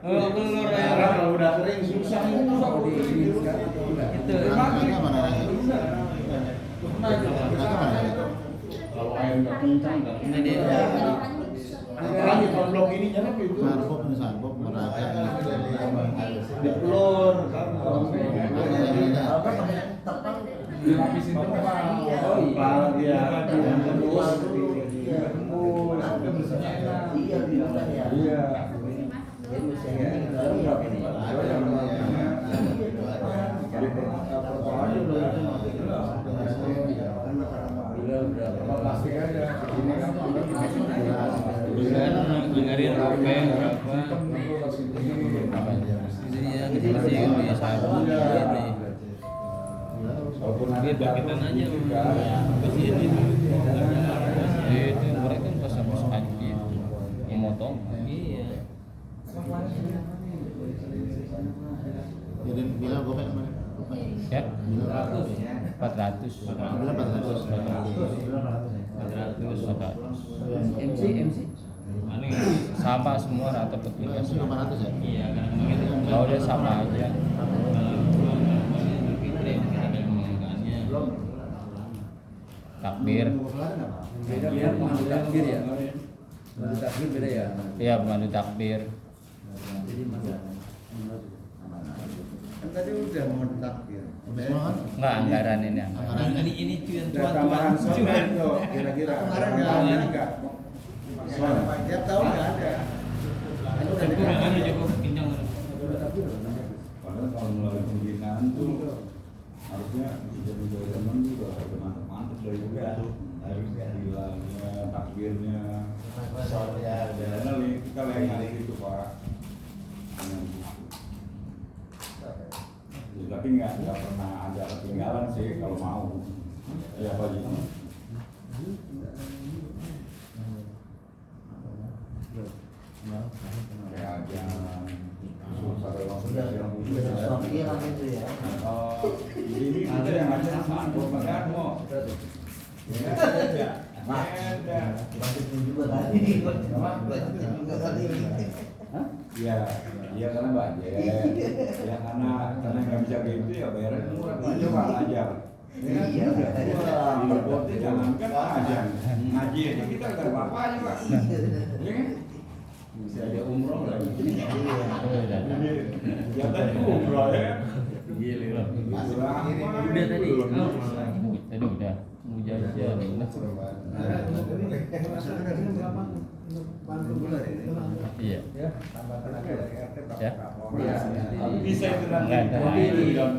Oh, pelur ya. Karena kalau udah kering susah itu. Kalau di ini sekarang atau enggak? Itu. Anaknya mana lagi? Kalau air nggak kencang nggak. Ini dia. Apalagi kalau blok ini nyampe itu. Sarbok nih sarbok meraja. Di pelur. Dilapisin tempat. Oh iya. Dia yang tembus. Iya. Ini mesti ya. Berapa ini? Plastik aja. Ini kan Dengerin HP berapa? Iya, dibersihin di sabun ini. Dia paketan aja bersihin itu. Itu mereka kan pas habis haji itu memotong. Iya. Jadi bilang gue pengen mana? Ya, 400. 400. MC. Aneh. Sama semua rata petugas. 500 ya? Iya, kadang-kadang itu. Kalau udah sama aja. Takbir. Beda kan pemandu takbir ya. Pemandu takbir beda ya. Iya, pemandu takbir. Jadi masa Kan tadi udah mau takbir. Semua kan? Enggak anggaran ini. Ini cuan Dan tambahan soal itu kira-kira Kemarin ada nggak enggak? Soal. Tiap tahun nggak ada. Itu udah Kurang cukup kencang. Padahal kalau melalui pembinaan tuh harusnya jadi teman juga ada mantep dari juga harus hilangnya takbirnya soalnya karena kita lengah itu Pak. Ya, tapi nggak pernah ada ketinggalan sih kalau mau ya Pak Ji. Ya jangan ini ada yang ada sambung makan mau. Hah? Iya, iya karena budget. Ya karena nggak bisa gitu ya bayarnya murah. Coba ngajar. Iya, di jangankan aja ngaji aja kita nggak apa-apanya Pak. Iya kan? Bisa ada umroh lagi. Ya tadi umroh ya. Gila. Udah tadi. Tadi udah mau jajan. Iya. Ya. Bisa itu nanti Enggak ada. dalam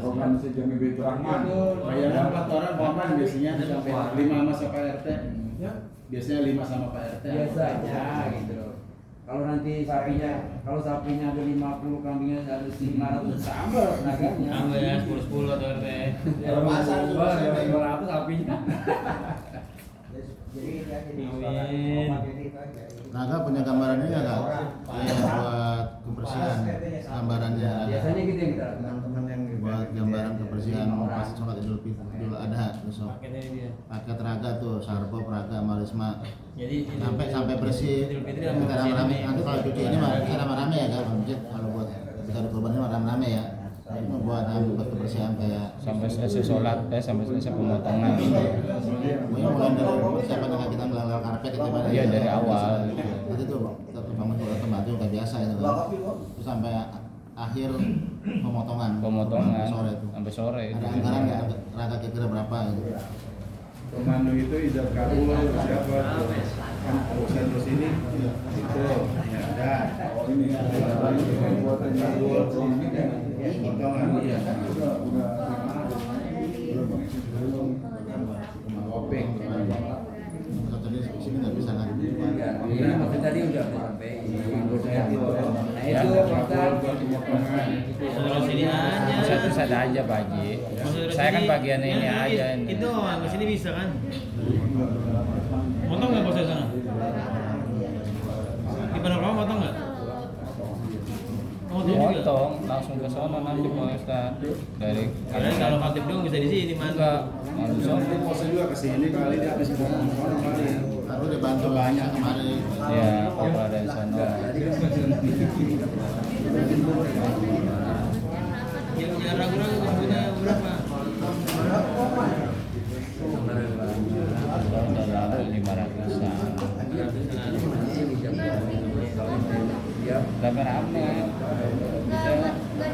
program sejami Baitur Rahman. Bayarnya 4 orang paman biasanya sampai 5 sama Pak RT. Biasanya 5 sama Pak RT. Biasa aja gitu loh. Kalau nanti kalau sapinya ada 50, kambingnya ada 500 sama tenaganya. Tambah ya 10 atau RT. Kalau pasar 200 sapinya. Naga punya gambarannya nggak kak? Iya buat kebersihan gambarannya. Biasanya gitu yang kita lakukan. Teman-teman yang Buat gambaran kebersihan pas sholat Idul Adha besok. Paketnya dia. Paket raga tuh, sarpo, raga, malisma. Jadi Sampai bersih. Idul Fitri Kita sama rame-rame. bersih Nanti kalau cuci ini mah kita rame-rame ya kak. Masjid kalau buat kita ada korban ini mah rame-rame ya. Ini mah buat kebersihan kayak Sampai selesai sholat, sampai selesai pemotongan. pokoknya mulai dari persiapan dengan kita melakukan karpet itu Pak. Iya dari awal. Nanti tuh kita bangun juga pembantu kayak biasa itu kan. Terus sampai akhir pemotongan sore itu. Sampai sore. Ada anggaran nggak raga kira-kira berapa gitu. Pemandu itu ijab kabul siapa? Kan urusan terus ini itu ya ada. Ini buatan ini kan Potongan ya. Kopeng. Kalau tadi sini nggak bisa kan. Iya, maksud tadi udah sampai. Ya. Itu kita Terus sini aja. Saya ada aja Pak Haji. Saya kan bagian ini aja. Itu ke sini bisa kan? Potong nggak bos sana? Di panorama potong nggak? Potong langsung ke sana nanti Pak Ustaz. Dari Karena kalau khotib dong bisa di sini mana? enggak langsung. Bos juga kesini kali dia habis potong kali. Baru dibantu banyak kemarin. Ya, kalau ada di sana. Yang punya ragu-ragu punya berapa? Udah 500-an. Udah rame.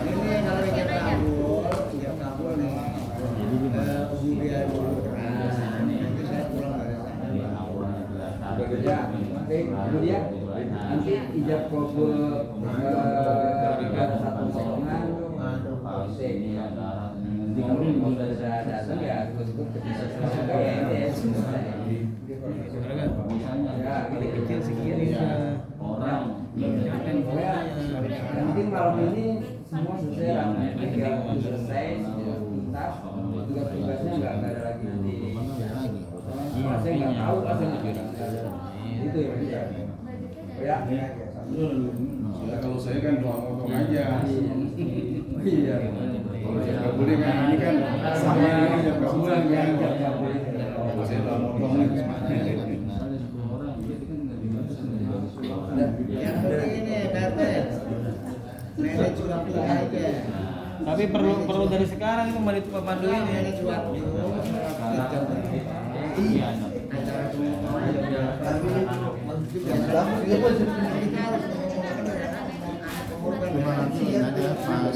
ini kalau ijab kabul nih. Kemudian nanti saya pulang dari sana. kemudian nanti ijab kabul satu potongan di kamu sudah datang ya ikut bisa ya kecil segini orang yang penting malam ini semua selesai tinggal selesai tuntas tugas-tugasnya nggak ada lagi saya nggak tahu asal itu ya Ya, kalau saya kan doang potong aja. iya Kalau saya nggak boleh kan ini kan sama ini jam kabulan kan. Kalau saya doang potong nih. Yang penting ini PRT manage waktu aja. Tapi perlu dari sekarang itu pemandu ini. Manage waktu. Iya. Acara Cuma nanti ada pas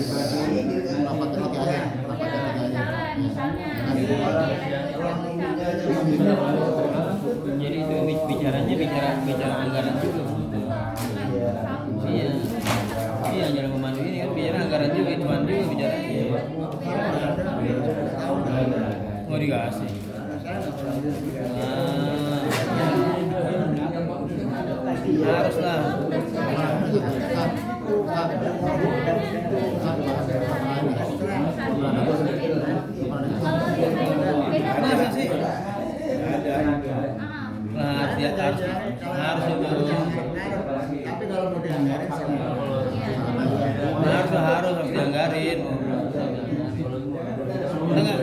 rapat ketiga aja, rapat ketiga aja. Jadi itu bicaranya bicara anggaran juga. Iya. Iya jalan pemandu ini kan bicara anggaran juga, pemandu juga bicaranya. Mau dikasih. Harus lah. Masa sih? Nah, dia harus itu. Tapi kalau mau dianggarin Harus dianggarin. Enggak,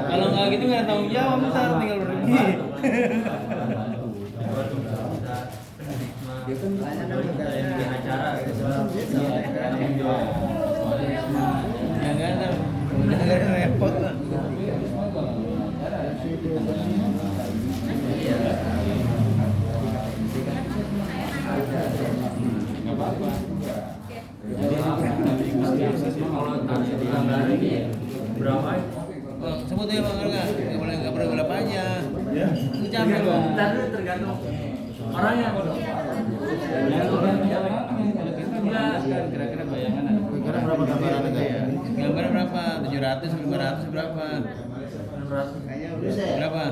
kalau nggak gitu nggak tanggung jawab, ntar tinggal pergi. dia kan banyak acara. Jangan repot. Berapa? Sebut aja Bang Arga, nggak boleh berapa aja. Itu capek Bang. Ntar dulu tergantung orangnya. Kira-kira bayangan ada. Kira-kira berapa gambaran ada? Gambar berapa? 700, 500 berapa? Kayaknya udah saya. Berapa?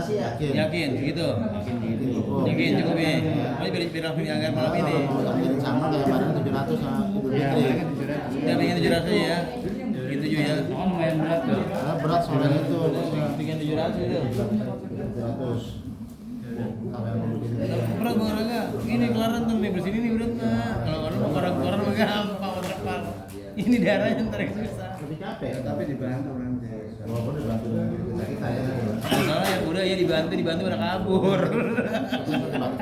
Yakin? Yakin segitu? Cukup. Yakin cukup ya? Mau biar langsung anggar malam ini. Kalau bikin sama kayak kemarin 700 sama Idul Fitri. Udah bikin 700 aja ya. Gitu juga ya. Oh, lumayan berat tuh. Karena berat soalnya itu. Bikin 700 itu. 700. Sampai yang mau bikin Berat Bang Raga. Ini kelaran tuh nih bersini nih berat nah. Kalau orang mah gampang otak. Ini darahnya ntar yang susah. lebih capek. Tapi dibantu nanti. Walaupun dibantu dengan kita ya. Soalnya yang udah ya dibantu udah kabur.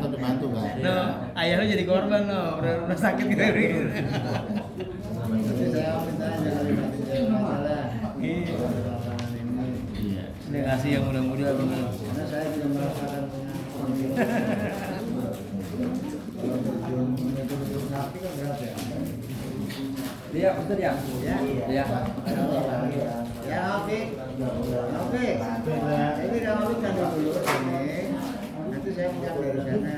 Dibantu kan. No, ayahnya jadi korban no, udah sakit gitu. Nanti saya minta jangan dibantu masalah. Iya. Udah kasih yang muda-muda bener. Karena saya tidak merasakan kalau berjuang sapi kan berat ya. Iya, betul ya? Ya, Iya. ya oke. Oke. Ini udah mau kan dulu ini. Nanti saya minta dari sana.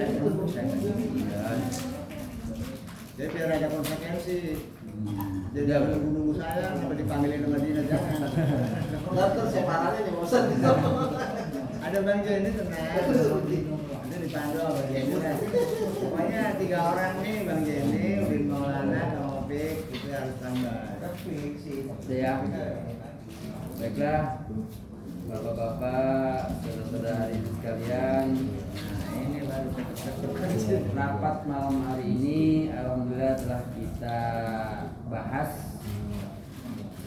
Jadi biar ada konsekuensi. Jadi jangan nunggu saya sampai dipanggilin sama Dina jangan. Dokter separannya nih bosan. Ada Bang Jenny tenang. Ada dipandu sama Bang Jenny. Pokoknya 3 orang nih Bang Jenny, Udin Maulana, sama Opik itu harus tambah. Ya. Baiklah, bapak-bapak, saudara-saudara hari ini sekalian, Ini baru rapat malam hari ini alhamdulillah telah kita bahas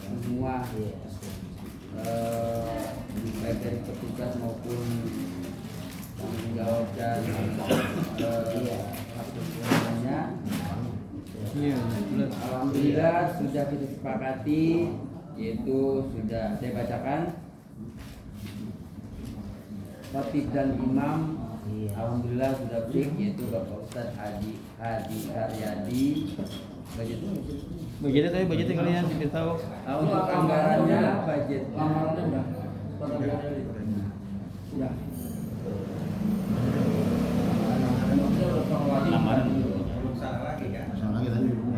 semua baik dari petugas maupun tanggung jawab dan semuanya. Alhamdulillah sudah kita sepakati, yaitu sudah saya bacakan khatib dan imam. Alhamdulillah sudah fix, yaitu Bapak Ustadz Hadi Haryadi. Budgetnya tapi budgetnya kalian diberitahu. Untuk anggarannya budget Lamarannya udah. Ya. Lamaran Sama lagi tadi baru.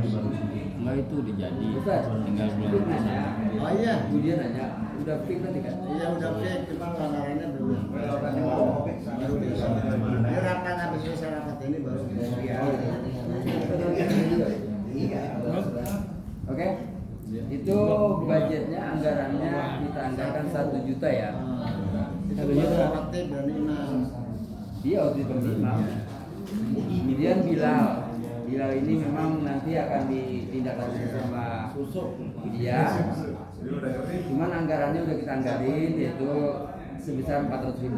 enggak itu udah jadi. Ustaz, Tinggal Ustaz belum. nanya, Oh iya. Budian nanya, udah fix tadi kan? Iya udah fix, cuma lamarannya belum. Baru bisa. Ini rapat habis selesai rapat ini baru bisa. Oke, itu budgetnya anggarannya kita anggarkan 1 juta ya. Itu baru khatib dan imam. Dia waktu itu imam. Kemudian Bilal ini memang nanti akan ditindaklanjuti sama dia. Cuman anggarannya udah kita anggarin yaitu sebesar 400.000.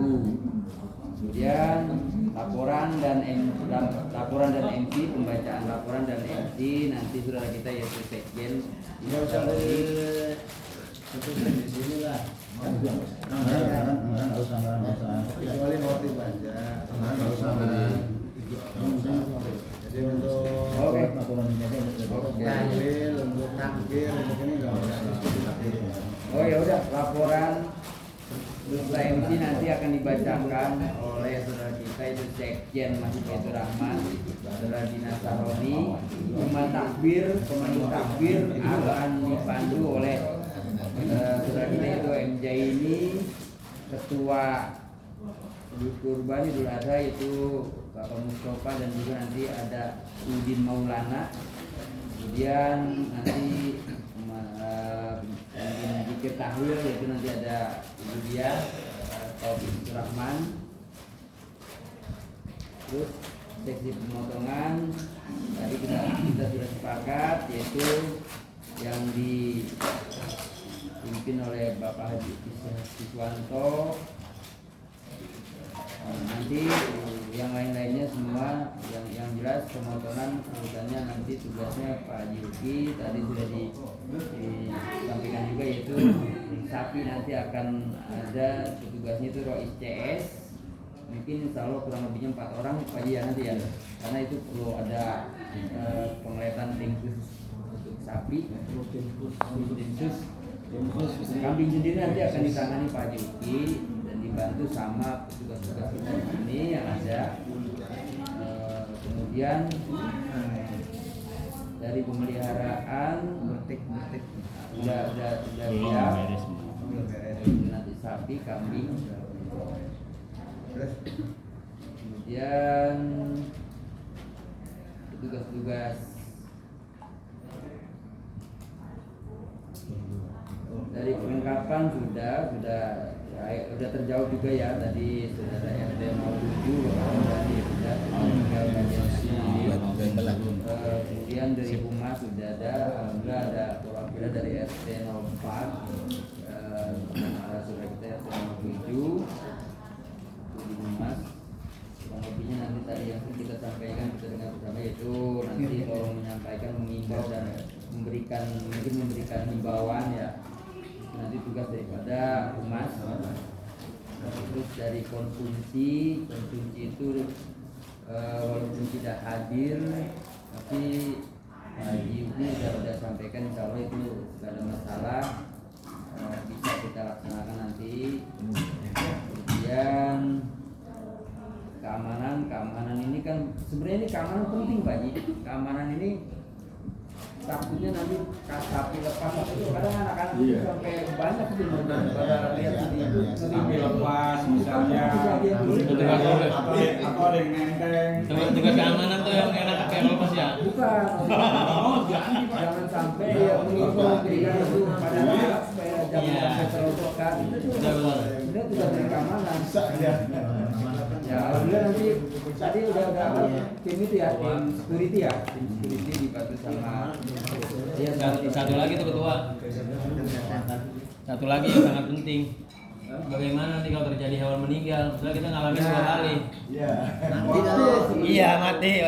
Kemudian laporan dan MC, pembacaan laporan dan MC nanti saudara kita yaitu sekjen. Nggak usah diputusin di sini lah. Nggak usah. Kecuali motif aja. Nggak usah. Jadi untuk tahlil, untuk takbir, untuk ini nggak usah. Oh ya udah, laporan beserta MC nanti akan dibacakan oleh saudara kita itu Sekjen Masjid Baitur Rahman, saudara Dina Saroni. Imam takbir, pemandu takbir akan dipandu oleh saudara kita itu MJ ini, ketua Kurban Idul Adha itu Bapak Mustafa, dan juga nanti ada Udin Maulana. Kemudian nanti zikir tahlil yaitu nanti ada Ibu Dia Taufik Rahman. Terus seksi pemotongan tadi kita sudah sepakat, yaitu yang dipimpin oleh Bapak Haji Siswanto. Nanti yang lain-lainnya semua yang jelas pemotongan urutannya nanti tugasnya Pak Yuki tadi sudah disampaikan juga, yaitu sapi nanti akan ada tugasnya itu Rois CS, mungkin insya Allah kurang lebihnya 4 orang Pak Ji ya nanti ya, karena itu perlu ada penglihatan tim khusus untuk sapi, tim khusus. Kambing sendiri nanti akan ditangani Pak Yuki dan dibantu sama tugas-tugas ini yang ada. Kemudian dari pemeliharaan udah siap, nanti sapi, kambing, kemudian tugas-tugas dari perlengkapan sudah terjawab juga ya, tadi saudara RT 07 tadi sudah tinggal kemudian dari humas sudah ada, alhamdulillah ada perwakilan dari RT 04 saudara kita RT 07 di humas. Kurang lebihnya nanti tadi yang kita sampaikan kita dengar bersama, yaitu nanti tolong menyampaikan, mengimbau dan memberikan himbauan ya. Nanti tugas daripada humas. Terus dari konsumsi itu walaupun tidak hadir tapi Haji ini sudah sampaikan, insya Allah itu tidak ada masalah, bisa kita laksanakan nanti. Kemudian keamanan ini kan sebenarnya ini keamanan penting Pak Haji. Keamanan ini takutnya nanti sapi lepas itu kadang anak-anak itu sampai banyak sih pada lihat itu sapi lepas misalnya atau ada yang nenteng. Tugas keamanan tuh yang enak kayak lepas ya? Bukan. Jangan sampai mengimbau memberikan itu pada anak supaya jangan sampai terlontarkan. Itu tugas dari keamanan. Ya, alhamdulillah nanti tadi udah tim itu ya, tim security dibantu sama satu lagi tuh ketua. Satu lagi yang sangat penting. Bagaimana nanti kalau terjadi hewan meninggal? Misalnya kita ngalamin 2 kali. Iya, mati.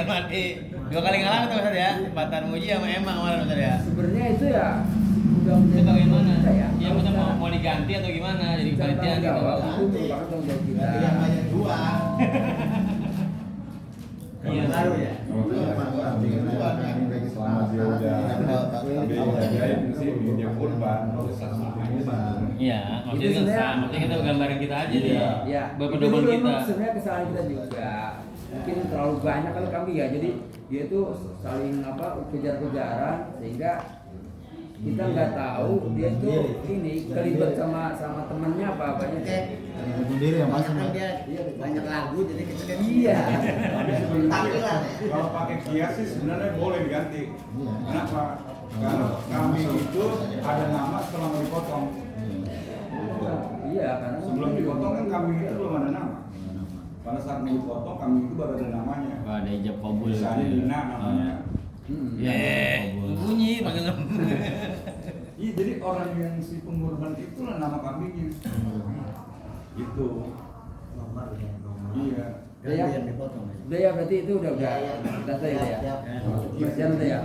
2 kali ngalamin tuh Ustaz ya. Patan Muji sama Emang kemarin Ustaz ya. Sebenarnya itu ya itu bagaimana? Ya bisa mau diganti atau gimana? Jadi penelitian gitu. Itu merupakan tanggung jawab kita. Iya, baru ya. Selama dia udah dia kurban, iya, maksudnya kita gambarin kita aja deh. Ya, Berpedoman itu kita. Sebenarnya kesalahan kita juga. Mungkin terlalu banyak kalau kami ya. Jadi dia itu saling kejar-kejaran sehingga kita nggak tahu dia tuh ini kelibet sama temannya apa-apanya. Sendiri yang masuk Dia banyak lagu jadi kita kan Iya. kalau pakai kias sih sebenarnya boleh diganti. Kenapa? Karena kambing itu ada nama setelah mau dipotong. Iya, karena Sebelum dipotong kan kambing itu belum ada nama. Pada saat mau dipotong kambing itu baru ada namanya. Ada ijab kabul. Misalnya Dina namanya. Bunyi panggil. Iya, jadi orang yang si pengorban itulah nama kambingnya. Gitu. Iya. Udah ya berarti itu udah selesai ya. Persiapan udah ya.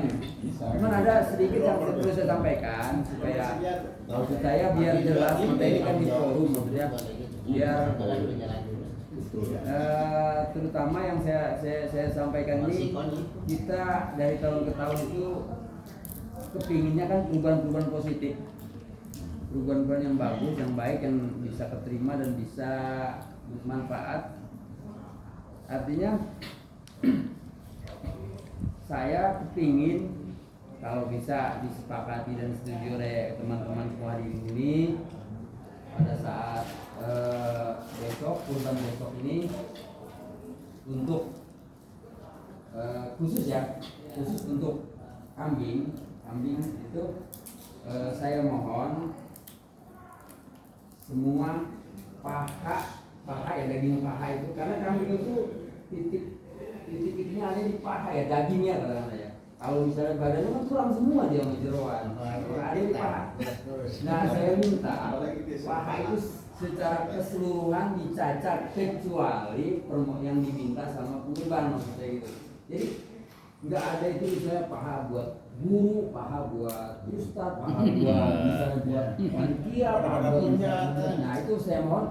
Cuman ada sedikit yang perlu saya sampaikan supaya maksud saya biar jelas, kita ini kan di forum maksudnya biar terutama yang saya sampaikan ini, kita dari tahun ke tahun itu kepinginnya kan perubahan-perubahan positif, perubahan-perubahan yang bagus, yang baik, yang bisa keterima dan bisa bermanfaat. Artinya saya kepingin kalau bisa disepakati dan setuju oleh teman-teman semua di ini pada saat besok, kurban besok ini untuk khusus untuk kambing itu saya mohon semua paha ya, daging paha itu, karena kambing itu titik-titiknya ada di paha ya, dagingnya kadang-kadang ya. Kalau misalnya badannya kan tulang semua dia sama jeroan, ada di paha. Nah saya minta paha itu secara keseluruhan dicacat kecuali yang diminta sama kurban maksudnya gitu. Jadi nggak ada itu misalnya paha buat guru, paha buat ustadz, paha buat misalnya buat panitia, paha buat nah itu saya mohon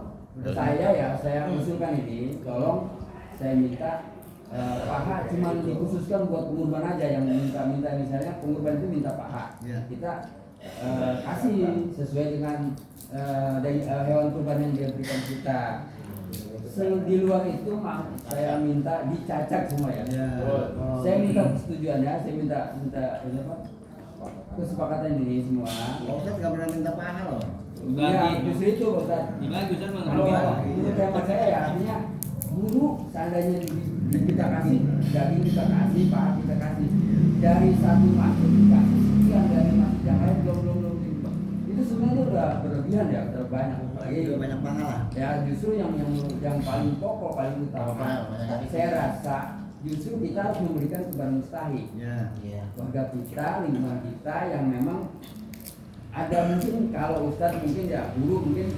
saya usulkan ini, tolong saya minta paha cuma dikhususkan buat pengurban aja yang minta misalnya pengurban itu minta paha, kita kasih sesuai dengan hewan kurban yang dia berikan kita. Di luar itu saya minta dicacak semua ya. Saya minta persetujuannya, saya minta ini apa? Kesepakatan ini semua. Ustaz nggak pernah minta paha loh. Ya, justru itu Ustaz. Gimana Ustaz Kalau menurut hemat saya ya artinya guru seandainya kita kasih daging kita kasih, paha kita kasih dari satu masjid dikasih sekian dari masjid yang lain belum itu sebenarnya udah berlebihan ya, udah banyak. Lagi banyak pahala. Ya justru yang paling pokok paling utama saya rasa justru kita harus memberikan kepada mustahik warga kita, lingkungan kita yang memang ada mungkin kalau Ustadz mungkin ya guru mungkin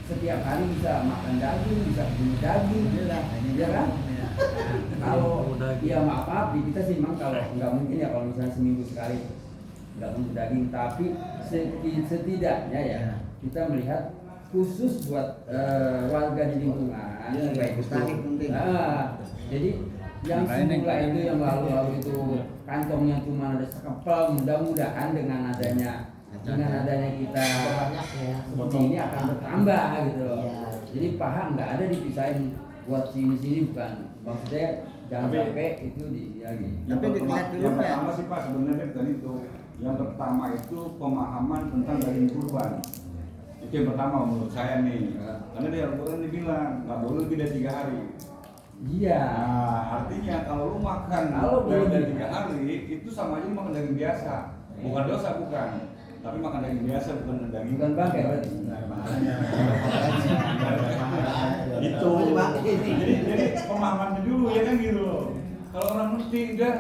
setiap hari bisa makan daging, bisa beli daging, ya kan? Kalau ya maaf di kita sih memang kalau nggak mungkin ya kalau misalnya seminggu sekali nggak beli daging, tapi setidaknya ya kita melihat khusus buat warga di lingkungan baik mustahik penting. Jadi yang semula itu yang lalu itu kantongnya cuma ada sekepel, mudah-mudahan dengan adanya kita seperti ini akan bertambah gitu loh. Jadi paha nggak ada dipisahin buat sini bukan, maksudnya jangan sampai itu lagi. Tapi dilihat dulu yang Pak. pertama sih Pak sebenarnya bukan itu. Yang pertama itu pemahaman tentang daging kurban. Itu yang pertama menurut saya nih. Karena di Al-Quran dibilang nggak boleh lebih dari 3 hari. Iya. Nah, artinya kalau lu makan lebih dari 3 hari itu sama aja lu makan daging biasa. Bukan dosa bukan. Tapi makan daging biasa bukan daging. Bukan bangkai berarti. Itu. Jadi pemahamannya dulu ya kan gitu. Kalau orang mesti udah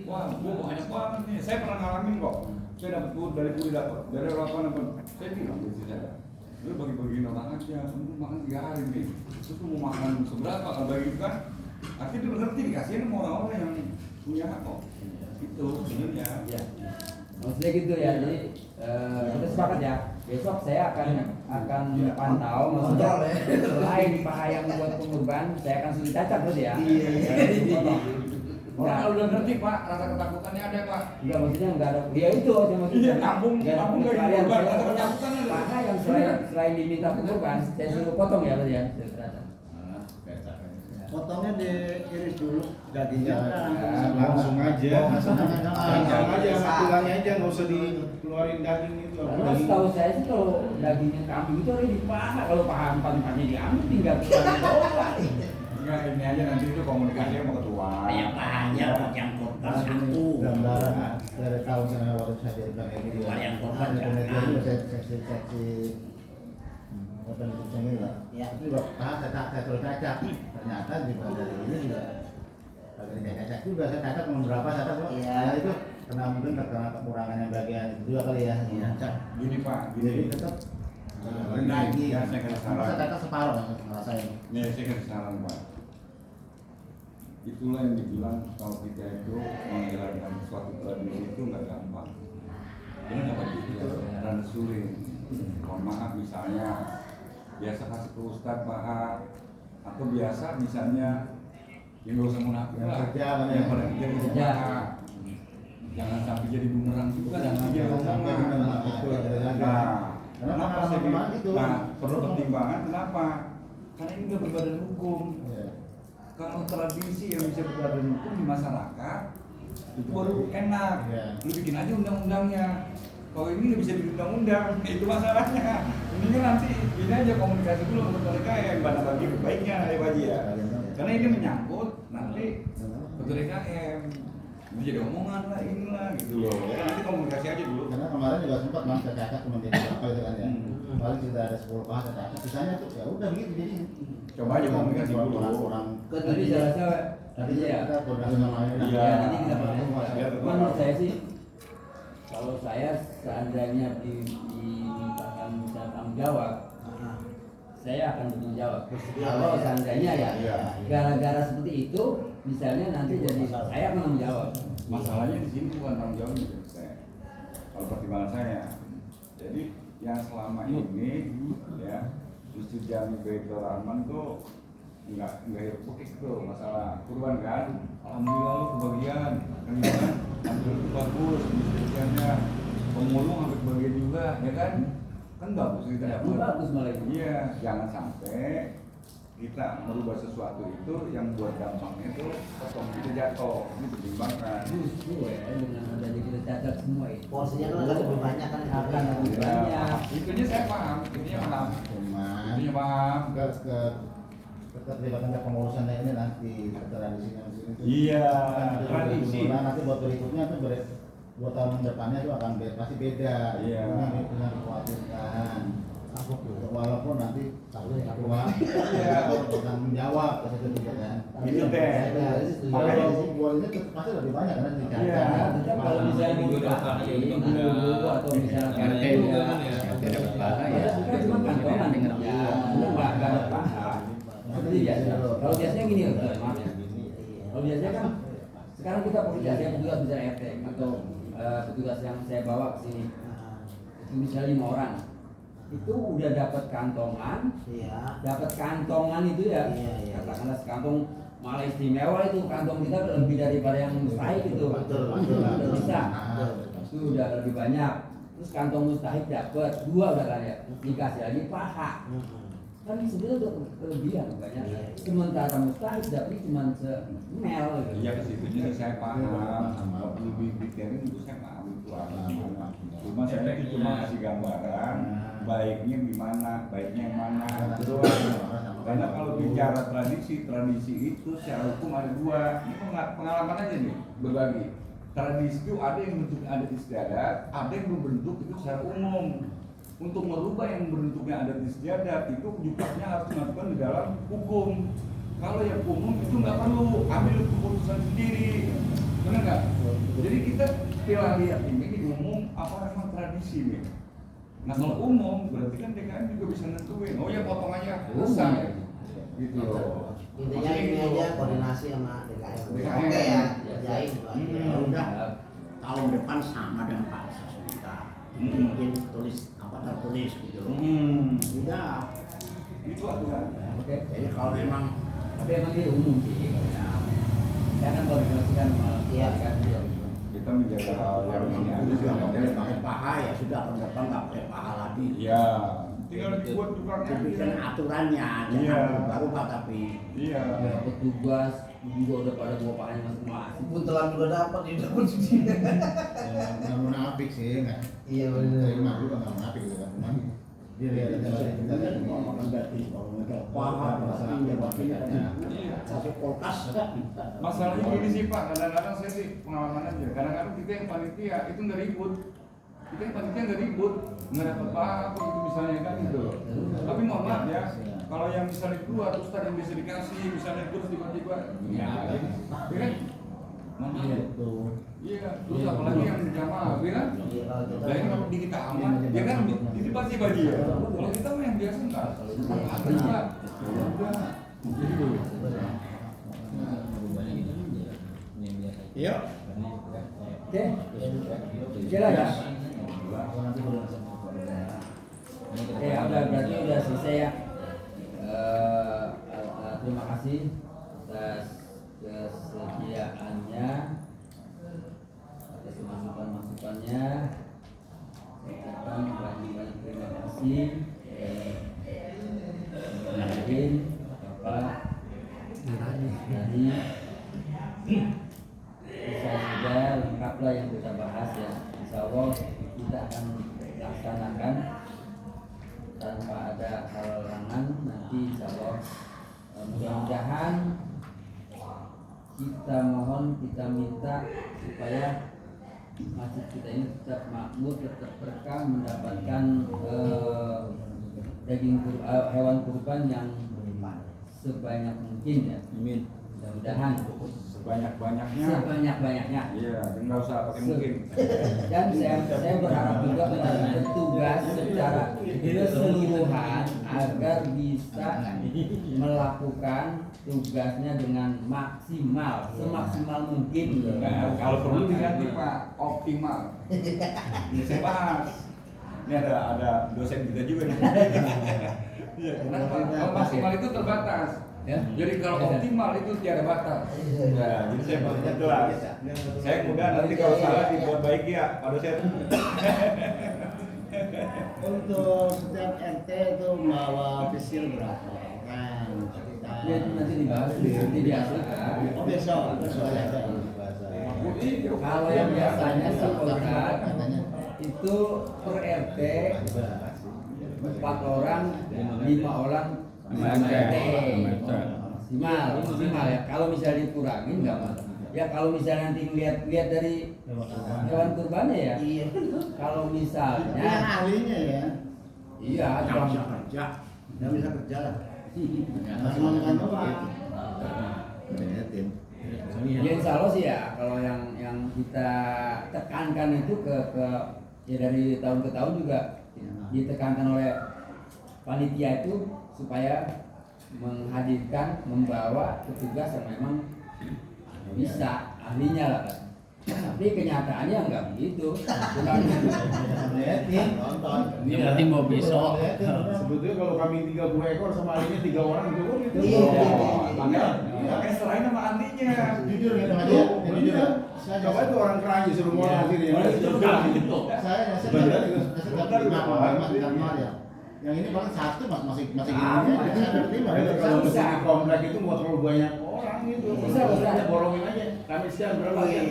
wah, gua banyak banget nih. Saya pernah ngalamin kok. Saya dapat dari kuli dapat, dari orang dapat. Saya bilang ke saya, lu bagi-bagiin orang aja. Lu makan 3 hari nih. Terus lu mau makan seberapa kalau bagi itu kan? Artinya dia ngerti dikasihin sama orang-orang yang punya hak kok. Itu sebenarnya. Ya. Maksudnya gitu ya. Jadi kita sepakat ya. Besok saya akan pantau, maksudnya selain paha yang buat pengurban, saya akan suruh cacat berarti ya. Orang kalau udah ngerti Pak, rasa ketakutannya ada Pak. Enggak maksudnya enggak ada. Ya itu maksudnya. Kampung kalian rasa ketakutannya ada. paha yang selain diminta pengurban, saya suruh potong ya berarti ya. Potongnya diiris dulu dagingnya. Langsung aja. Langsung aja, tulangnya aja nggak usah dikeluarin daging itu. Karena setahu saya sih kalau dagingnya kambing itu ada di paha, kalau paha empat-empatnya diambil tinggal tulang doang. Enggak, ini aja nanti itu komunikasi sama ketua. Kayak pahanya yang korban satu. Gambaran dari tahun saya waktu saya di belakang ini Yang korban di media itu saya seksi apa itu lah. Ya. Itu juga saya terus cacat. Ternyata di dari ini juga bagian cacat juga saya cacat beberapa cacat kok. Iya. Nah, itu karena mungkin karena kekurangan yang bagian itu juga kali ya. Iya. Gini Pak, Jadi gini. tetap Lagi ya saya kasih saya saran. cacat separuh ngerasain. Nih saya kasih saran Pak. Itulah yang dibilang kalau kita itu menjalankan suatu tradisi itu nggak gampang. Ini nggak begitu, dan sulit. Mohon maaf misalnya biasa kasih ke Ustadz Pak atau biasa misalnya yang nggak usah munafik Yang lah. kerja, mana Yang yang pernah jadi kerja. Jangan sampai jadi bumerang juga. Jangan jadi sampai bumerang, betul, ada-ada. Nah, Karena kenapa saya pengalaman bilang itu. Nah, perlu pertimbangan kenapa? Karena ini udah berbadan hukum. Iya. Kalau tradisi yang bisa berbadan hukum di masyarakat itu baru enak. Iya. Lu bikin aja undang-undangnya. Kalau ini nggak bisa bikin undang-undang, itu masalahnya. Ini kan nanti ini aja komunikasi dulu untuk mereka yang mana bagi baiknya ya Pak Haji ya. Karena ini menyangkut nanti betul KM. Ini jadi omongan lah inilah gitu loh. Ya, nanti komunikasi aja dulu. Karena kemarin juga sempat mas saya cacat cuma jadi berapa gitu kan ya. Paling sudah ada 10 paha saya cacat. Sisanya tuh ya udah begitu jadi. Coba aja komunikasi dulu. Kurang. Tadi saya rasa Tadi ya. kita koordinasi sama ini. Iya. Nanti kita bahas. Iya, betul. Menurut saya sih, kalau saya seandainya dimintakan misalnya tanggung jawab, saya akan bertanggung jawab. Kalau seandainya ya, gara-gara seperti itu, misalnya nanti jadi saya akan menanggung jawab. Masalahnya di sini bukan tanggung jawabnya saya. Kalau pertimbangan saya, jadi yang selama ini ya Masjid Jami Baitur Rahman tuh nggak hiruk pikuk tuh masalah kurban kan. Alhamdulillah lu kebagian, kan alhamdulillah bagus masjidnya, pemulung hampir kebagian juga, ya kan? Kan bagus kita dapat. Bagus malah ini. Iya, jangan sampai kita merubah sesuatu itu yang buat dampaknya itu potong kita jatuh, ini pertimbangkan. Justru ya dengan adanya kita catat semua itu. Porsinya kan lebih banyak kan Akan lebih banyak. Itunya saya paham, itunya paham, Cuman itunya paham. keterlibatan kepengurusan ini nanti tradisinya di sini tuh. Iya, Nanti tradisi. nanti buat berikutnya tuh buat tahun depannya tuh akan pasti beda. Iya. Ini punya dikhawatirkan. Walaupun nanti ketua bertanggung jawab ke situ juga kan. Itu deh. Kalau buatnya pasti lebih banyak kan Iya. Tetap kalau misalnya minggu depan atau misalnya RT juga kan ya, RT dapat pahala ya. Bukan cuma kantongan ya, nggak ada pahala. Seperti biasa. Kalau biasanya gini ya, maaf ya. Kalau biasanya kan sekarang kita pekerja, saya petugas bisa RT atau petugas yang saya bawa ke sini, itu misalnya 5 orang, itu udah dapat kantongan, dapat kantongan itu ya, katakanlah sekantong malah istimewa itu kantong kita lebih daripada yang mustahik itu, udah bisa, itu udah lebih banyak. Terus kantong mustahik dapat 2 udah kan ya, dikasih lagi paha. Kan sebenarnya udah kelebihan banyak. Sementara mustahil tapi cuma semel gitu. Iya ke situnya saya paham, nggak perlu dipikirin itu saya paham itu cuma saya itu cuma kasih gambaran baiknya gimana, baiknya yang mana. Karena kalau bicara tradisi itu secara hukum ada 2. Ini pengalaman aja nih berbagi. Tradisi itu ada yang bentuk adat istiadat, ada yang berbentuk itu secara umum. Untuk merubah yang bentuknya adat istiadat itu jukatnya harus dilakukan di dalam hukum. Kalau yang umum itu nggak perlu ambil keputusan sendiri, benar nggak? Jadi kita pilih lihat ini umum apa memang tradisi nih. Nah kalau umum berarti kan DKM juga bisa nentuin. Oh ya potong aja selesai, gitu loh. Intinya ini aja koordinasi sama DKM. DKM. Oke ya, kerjain ya udah tahun depan sama dengan Pak Sasmita. Mungkin tulis apa tertulis gitu loh. Udah. Itu aturan. Oke. Jadi kalau memang Tapi emang dia umum sih. Saya kan koordinasikan sama kan dia. Kita menjaga hal yang ini aja juga nggak boleh sih. pakai paha ya sudah tahun depan nggak pakai paha lagi. Iya. Tinggal dibuat tukangnya. Dibikin aturannya, Iya. jangan baru Pak tapi. Iya. Ya, petugas juga udah pada bawa pahanya masing-masing. Buntelan juga dapat di dapat sini. Nggak munafik sih, nggak. Iya Terima juga nggak munafik gitu kan. Cuman dia lihat aja kita kan paha masalah dia wakilnya. kasih kulkas. Masalahnya gini sih Pak, kadang-kadang saya sih pengalaman aja. Kadang-kadang kita yang panitia itu nggak ribut. Kita yang panitia nggak ribut, nggak dapat apa gitu misalnya kan gitu. Tapi mohon maaf ya, kalau yang misalnya 2 terus tadi yang bisa dikasih, misalnya terus tiba-tiba, ya kan? Mohon maaf. Iya, terus apalagi yang jamaah, ya kan? Lain kalau di kita aman, ya kan? Ini pasti bagi ya. Kalau kita mah yang biasa enggak, apa enggak? Udah, gitu. Iya. Oke. Oke lah ya. Oke, berarti udah selesai ya. Terima kasih atas kesediaannya, atas masukan-masukannya. Saya ucapkan banyak terima kasih. Mungkin Bapak dari bisa sudah lengkaplah yang kita bahas ya. Insya Allah kita akan laksanakan tanpa ada halangan nanti insya Allah. Mudah-mudahan kita mohon, kita minta supaya masjid kita ini tetap makmur, tetap berkah, mendapatkan daging hewan kurban yang sebanyak mungkin ya. Amin. Mudah-mudahan sebanyak-banyaknya. sebanyak-banyaknya. Iya, dan nggak usah pakai mungkin. Dan saya berharap juga kepada petugas secara keseluruhan agar bisa melakukan tugasnya dengan maksimal, semaksimal mungkin. Nah, kalau perlu diganti Pak, optimal. Saya bahas. Ini ada dosen kita juga nih. Iya, kenapa? Kalau maksimal itu terbatas. Ya. Jadi kalau optimal itu tiada batas. Ya, jadi saya baca jelas. Saya mudah nanti kalau salah dibuat baik ya, Pak dosen. Untuk setiap RT itu bawa official berapa kan? Ya, nanti dibahas nanti dihasilkan. Oh besok ada. Kalau yang biasanya sekolah itu per RT 4 orang, 5 orang, 5 RT. Maksimal ya. Kalau misalnya dikurangin nggak masalah. Ya kalau misalnya nanti lihat dari hewan kurbannya ya. Kalau misalnya Yang ahlinya ya. iya, Yang bisa kerja. Yang bisa kerja lah. Maksimal kan doang. ya insya Allah sih ya. Kalau yang kita tekankan itu ke ya dari tahun ke tahun juga ditekankan oleh panitia itu supaya menghadirkan, membawa petugas yang memang bisa ahlinya lah kan. Tapi kenyataannya nggak begitu. Nonton. Yang penting mau besok. Sebetulnya kalau kami 30 ekor sama ahlinya 3 orang itu gitu. Iya. Makanya selain sama ahlinya. Jujur gitu aja. Jujur ya. Saya Coba itu orang keranji suruh mau Iya. sini. Saya dapat 5 kamar ya. Yang ini paling satu masih gini aja. Saya dapat 5. Kalau di komplek itu mau terlalu banyak orang gitu. Bisa. Kita borongin aja. Kami siang berapa ya?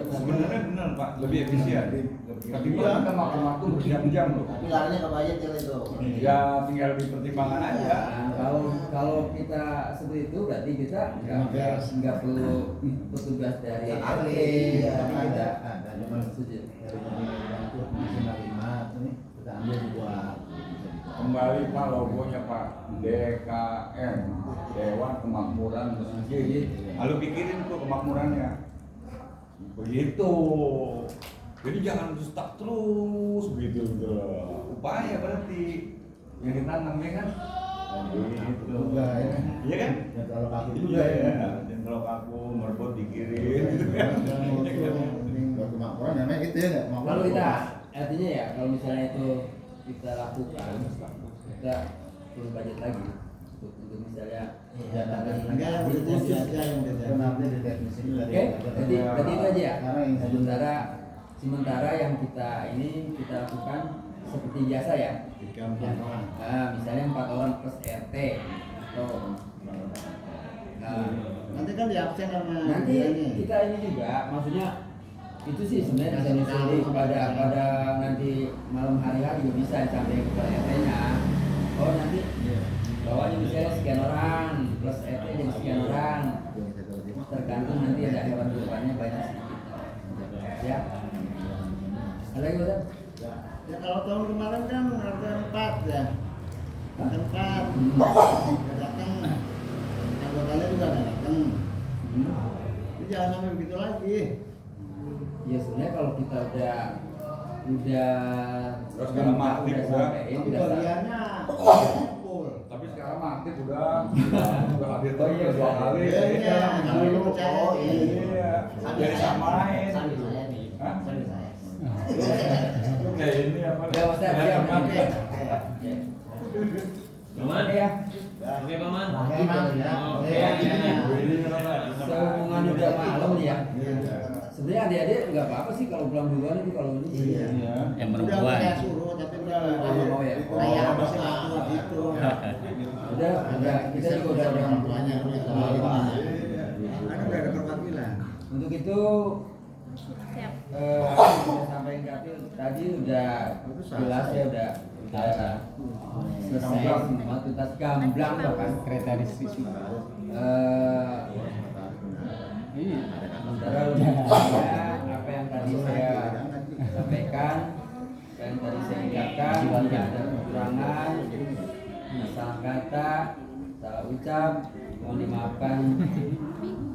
Sebenarnya benar Pak, lebih efisien. Tapi kita makan waktu berjam-jam loh. Tapi larinya ke budget itu. Ya tinggal dipertimbangkan aja. Nah, kalau kita seperti itu berarti kita nggak perlu petugas dari RT, tapi kita kita ambil buat Kembali Pak logonya Pak, DKM, Dewan Kemakmuran Masjid. Lalu pikirin tuh kemakmurannya. Begitu. Jadi jangan stuck terus begitu gitu. Upaya berarti yang ditanam ya kan? Gitu. juga ya. Iya kan? Ya kalau kaki Iya ya. Dan kalau kaku merebut dikirim. buat kemakmuran namanya itu ya nggak? kalau kita artinya ya kalau misalnya itu kita lakukan kita perlu budget lagi untuk misalnya enggak yang khusus aja yang kenapa di teknisi oke jadi itu aja ya Karena yang sementara yang kita ini kita lakukan seperti biasa ya misalnya 4 orang plus RT atau Nanti kan di absen sama nanti kita ini juga maksudnya itu sih sebenarnya bisa nyusul pada nanti malam hari juga bisa sampai ke RT-nya. Oh nanti bawahnya misalnya sekian orang plus RT jadi sekian orang. Tergantung nanti ada hewan kurbannya banyak sedikit. Ya. Ada lagi Ustaz? Ya kalau tahun kemarin kan ada 4 ya. Ada 4. Datang. Anggotanya juga ada datang. Jadi jangan sampai begitu lagi. Ya sebenarnya kalau kita udah Terus sekarang aktif udah. Tapi udah bagiannya kumpul. Tapi sekarang aktif udah hadir Oh, iya, dua kali. Iya, dulu. Oh iya. Jadi samain. Sambil saya nih. Hah? Sambil saya. Kayak ini apa? Ya, Ustaz, siap. Oke. Paman ya. Oke Paman. Oke, Mang, ya. Oke. Sehubungan udah malam nih ya. Sebenarnya adik-adik nggak apa-apa sih kalau pulang duluan itu kalau ini. Iya. Yang Udah perempuan. saya suruh tapi udah mau ya. Kayak apa sih aku gitu. Udah kita juga udah orang tuanya gitu. Kan udah ada perwakilan. Untuk itu saya sampaikan ke Apil tadi udah jelas ya udah selesai semua tuntas gamblang bahkan Kereta listrik. sementara apa yang tadi saya sampaikan apa yang tadi saya ucapkan tidak ada kekurangan salah kata salah ucap mohon dimaafkan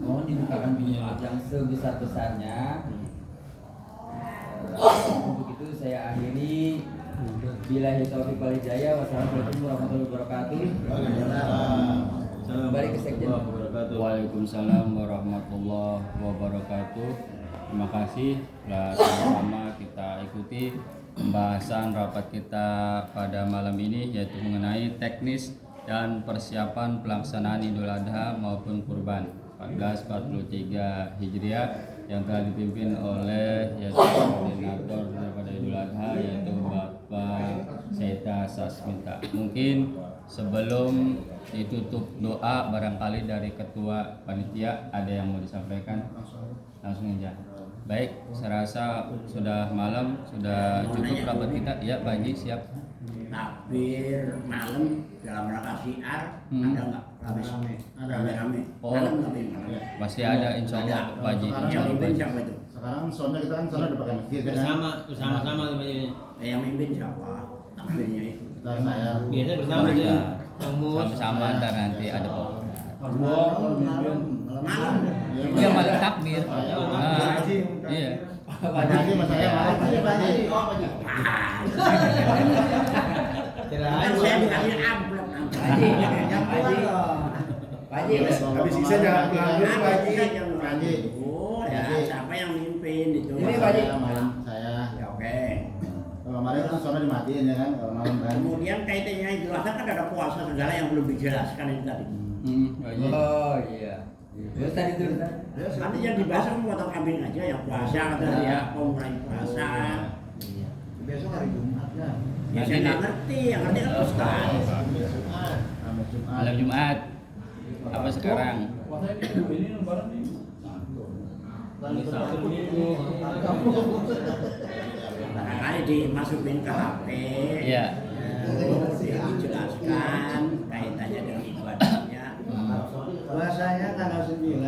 mohon dibukakan yang sebesar-besarnya. Untuk itu saya akhiri. Billahi taufiq wal hidayah. Wassalamualaikum warahmatullahi wabarakatuh. Kembali ke sekjen. Waalaikumsalam warahmatullahi wabarakatuh. Terima kasih telah sama-sama kita ikuti pembahasan rapat kita pada malam ini, yaitu mengenai teknis dan persiapan pelaksanaan Idul Adha maupun Kurban 1443 Hijriah yang telah dipimpin oleh yaitu koordinator daripada Idul Adha, yaitu Bapak Seta Sasmita. Mungkin sebelum ditutup doa, barangkali dari ketua panitia ada yang mau disampaikan, langsung aja. Baik, saya rasa sudah malam, sudah cukup rapat kita. Ya, Pak Haji siap. Takbir malam dalam rangka syiar ada nggak? Rame-rame. Oh. Malam takbir malam. Pasti ada, insya Allah Pak Haji. Yang Insya Allah, Pak mimpin Haji. siapa itu? Sekarang soalnya kita kan soalnya udah pakai masjid kan. bersama tuh Pak Haji. Yang mimpin siapa? Takbirnya itu. Kita saya Biasa bersama aja. Sama-sama ntar nanti ada Pak. Malam. Dia malam takbir. Iya. Pak Haji mas saya malam Pak Haji. Kan saya dikasih amplop nanti. Yang keluar loh. Pak Haji. Habis sisa jangan ngambil Pak Haji. Pak Haji. Oh ya, siapa yang mimpin itu? Ini Pak Haji. Malam saya. Ya oke. Kemarin kan soalnya dimatiin ya kan kalau malam kan. Kemudian kaitannya Idul Adha kan ada puasa segala yang belum dijelaskan itu tadi. Pak Haji. Oh iya. Terus tadi itu. Nanti yang dibahas kan potong kambing aja ya puasa kata dia mau mulai puasa. Besok hari Jumat ya. Ya saya nggak ngerti, yang ngerti kan Ustaz. Malam Jumat. Apa sekarang? Puasa ini lebaran nih. Barangkali dimasukin ke HP. Iya. Terus dijelaskan kaitannya dengan ibadahnya. Puasanya tanggal 9.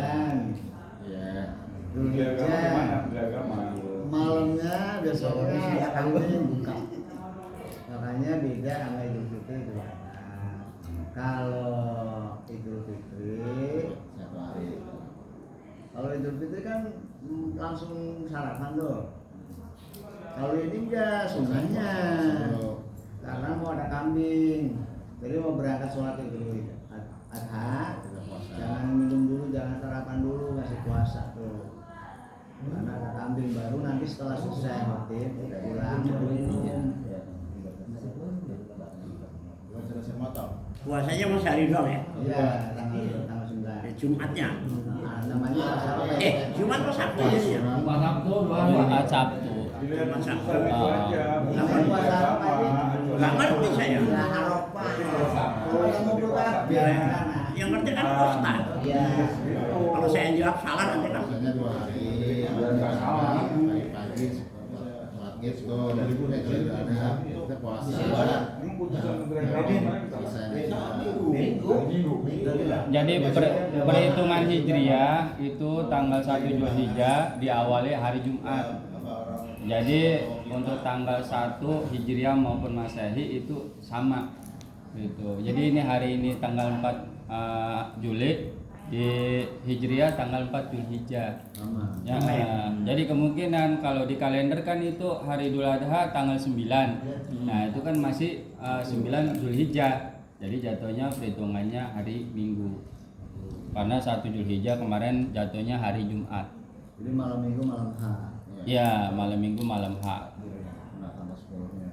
Iya. Dzulhijjah. Malamnya biasanya kami buka. Makanya beda sama Idul Fitri itu. Kalau Idul Fitri Satu hari. Kalau Idul Fitri kan langsung sarapan tuh. Kalau ini enggak sunnahnya. Karena mau ada kambing. Jadi mau berangkat sholat Idul Adha, jangan minum dulu, jangan sarapan dulu, ngasih puasa tuh. Karena ada kambing baru, nanti setelah selesai khotib pulang baru minum. Selesai motor. Puasanya masih hari doang ya? Iya, tanggal 9. Jumatnya. Nah, namanya puasa apa ya? Jumat atau Sabtu ya? Jumat Sabtu. Jumat Sabtu. Namanya puasa apa ya? Nggak ngerti saya. Ya, Arafah. Kalau mau buka biar Yang ngerti kan Ustaz. Iya. Kalau saya jawab salah nanti kan. Biasanya 2 hari. Pagi-pagi sholat gitu. Dari itu ada kita puasa. Jadi perhitungan Hijriah itu tanggal 1 Dzulhijjah diawali hari Jumat. Jadi untuk tanggal 1 Hijriah maupun Masehi itu sama gitu. Jadi ini hari ini tanggal 4 Juli, di Hijriah tanggal 4 Dzulhijjah. Ya, jadi kemungkinan kalau di kalender kan itu hari Idul Adha tanggal 9. Nah, itu kan masih 9 Dzulhijjah. Jadi jatuhnya perhitungannya hari Minggu. Karena 1 Dzulhijjah kemarin jatuhnya hari Jumat. Jadi malam Minggu malam H. Ya, malam Minggu malam H.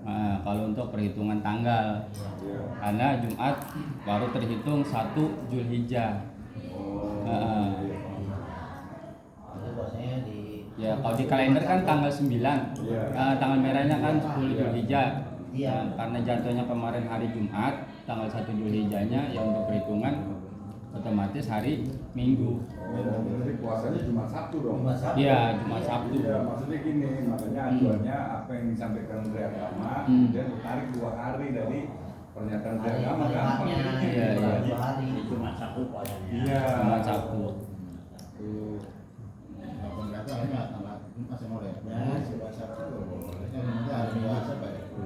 Nah, kalau untuk perhitungan tanggal, karena Jumat baru terhitung 1 Dzulhijjah. Ya, kalau di kalender kan tanggal 9. Tanggal merahnya kan 10 Dzulhijjah. Karena jatuhnya kemarin hari Jumat, tanggal 1 Dzulhijjahnya yang untuk perhitungan otomatis hari Minggu. Jadi puasanya cuma Sabtu dong. Iya, Jumat Sabtu. Iya, maksudnya gini, makanya acuannya apa yang disampaikan Menteri Agama, kemudian ditarik 2 hari dari pernyataan Menteri Agama gampang. Iya, iya. Jumat Sabtu puasanya. Iya. Jumat Sabtu. Masih mau ya? Iya.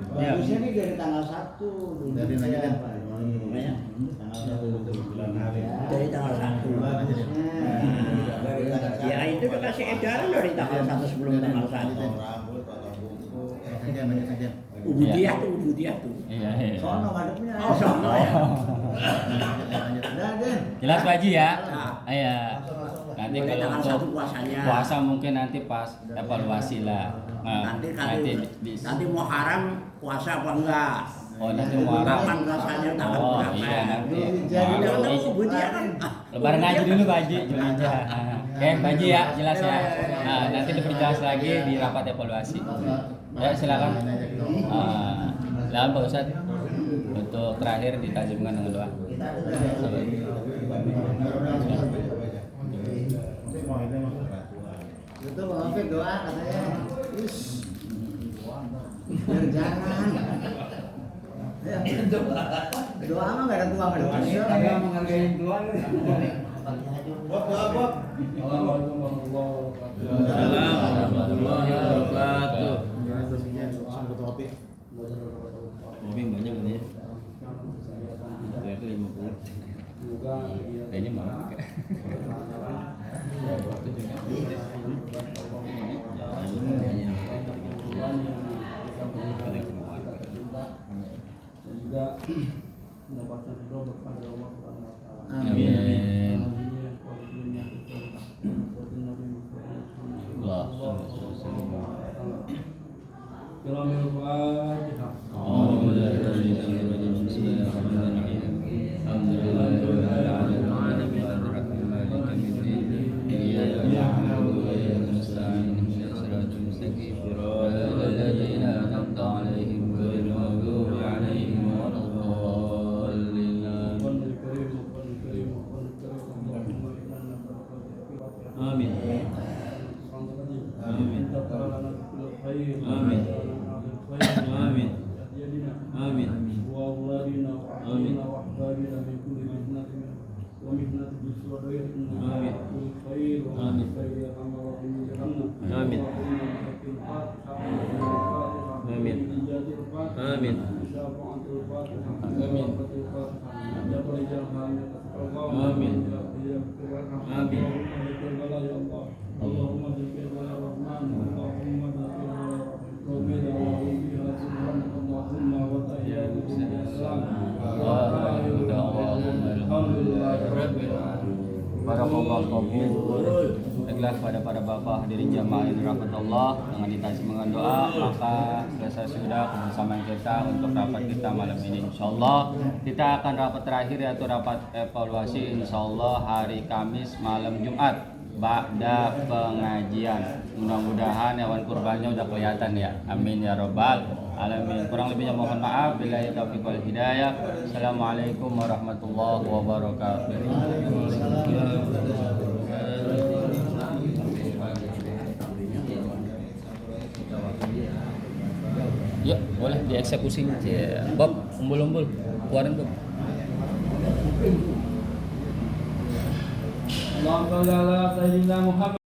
Bagusnya nih dari tanggal 1 Dari nanti kan Pak. Ya. Tanggal 1 Dari tanggal 1. Bagusnya. udah kasih edaran dari tanggal 1 sebelum tanggal 1. Ubudiyah tuh. Iya. Sono ngadepnya. Oh, sono ya. Udah deh. Jelas Pak Haji ya? Nah. Iya. Nanti Mulai kalau tanggal untuk 1 puasanya. puasa mungkin nanti pas evaluasi lah. Nah, nanti mau haram puasa apa enggak? Oh, nanti mau haram. Kapan puasanya tanggal Oh berapa? iya nanti. Jadi jangan tahu ubudiyah kan. Lebaran aja dulu Pak Haji, Julhijjah. Oke, Pak Haji ya, jelas ya. Nah, nanti diperjelas lagi di rapat evaluasi. Ya, silakan. Silakan Pak Ustadz. Untuk terakhir ditajamkan dengan doa. Itu Bang Hafid doa katanya. Biar jangan. Ya, doa mah enggak ada tua enggak ada muda. Agak menghargai Tuhan. Assalamualaikum warahmatullahi Warahmatullahi wabarakatuh. Mobil banyak kan ya? Itu 50. Kayaknya mau. juga mendapatkan ridho kepada Allah Subhanahu wa taala. Amin. Amin. Amin. Amin. Amin. Amin. وأولادنا وأهلنا وأحبابنا من كل فتنة ومحنة بالسوء آمين. خير آمين. خير يا أرحم الراحمين ارحمنا. آمين. آمين. آمين. آمين. آمين. اللهم ذكر ويا رحمن اللهم ذكر ويا رحمن اللهم وتحياتكم بالسلام الحمد لله رب العالمين. Barakallahu qabul. Baiklah pada Bapak hadirin jamaah yang dirahmati Allah, dengan ditajamkan doa maka selesai sudah kebersamaan kita untuk rapat kita malam ini. Insyaallah kita akan rapat terakhir yaitu rapat evaluasi insyaallah hari Kamis malam Jumat ba'da pengajian. Mudah-mudahan hewan kurbannya udah kelihatan ya. Amin ya rabbal alamin. Kurang lebihnya mohon maaf. Billahi taufiq wal hidayah. Assalamualaikum warahmatullahi wabarakatuh. Yuk, boleh dieksekusi. Bob, umbul-umbul. Keluarin Bob. اللهم صل على سيدنا محمد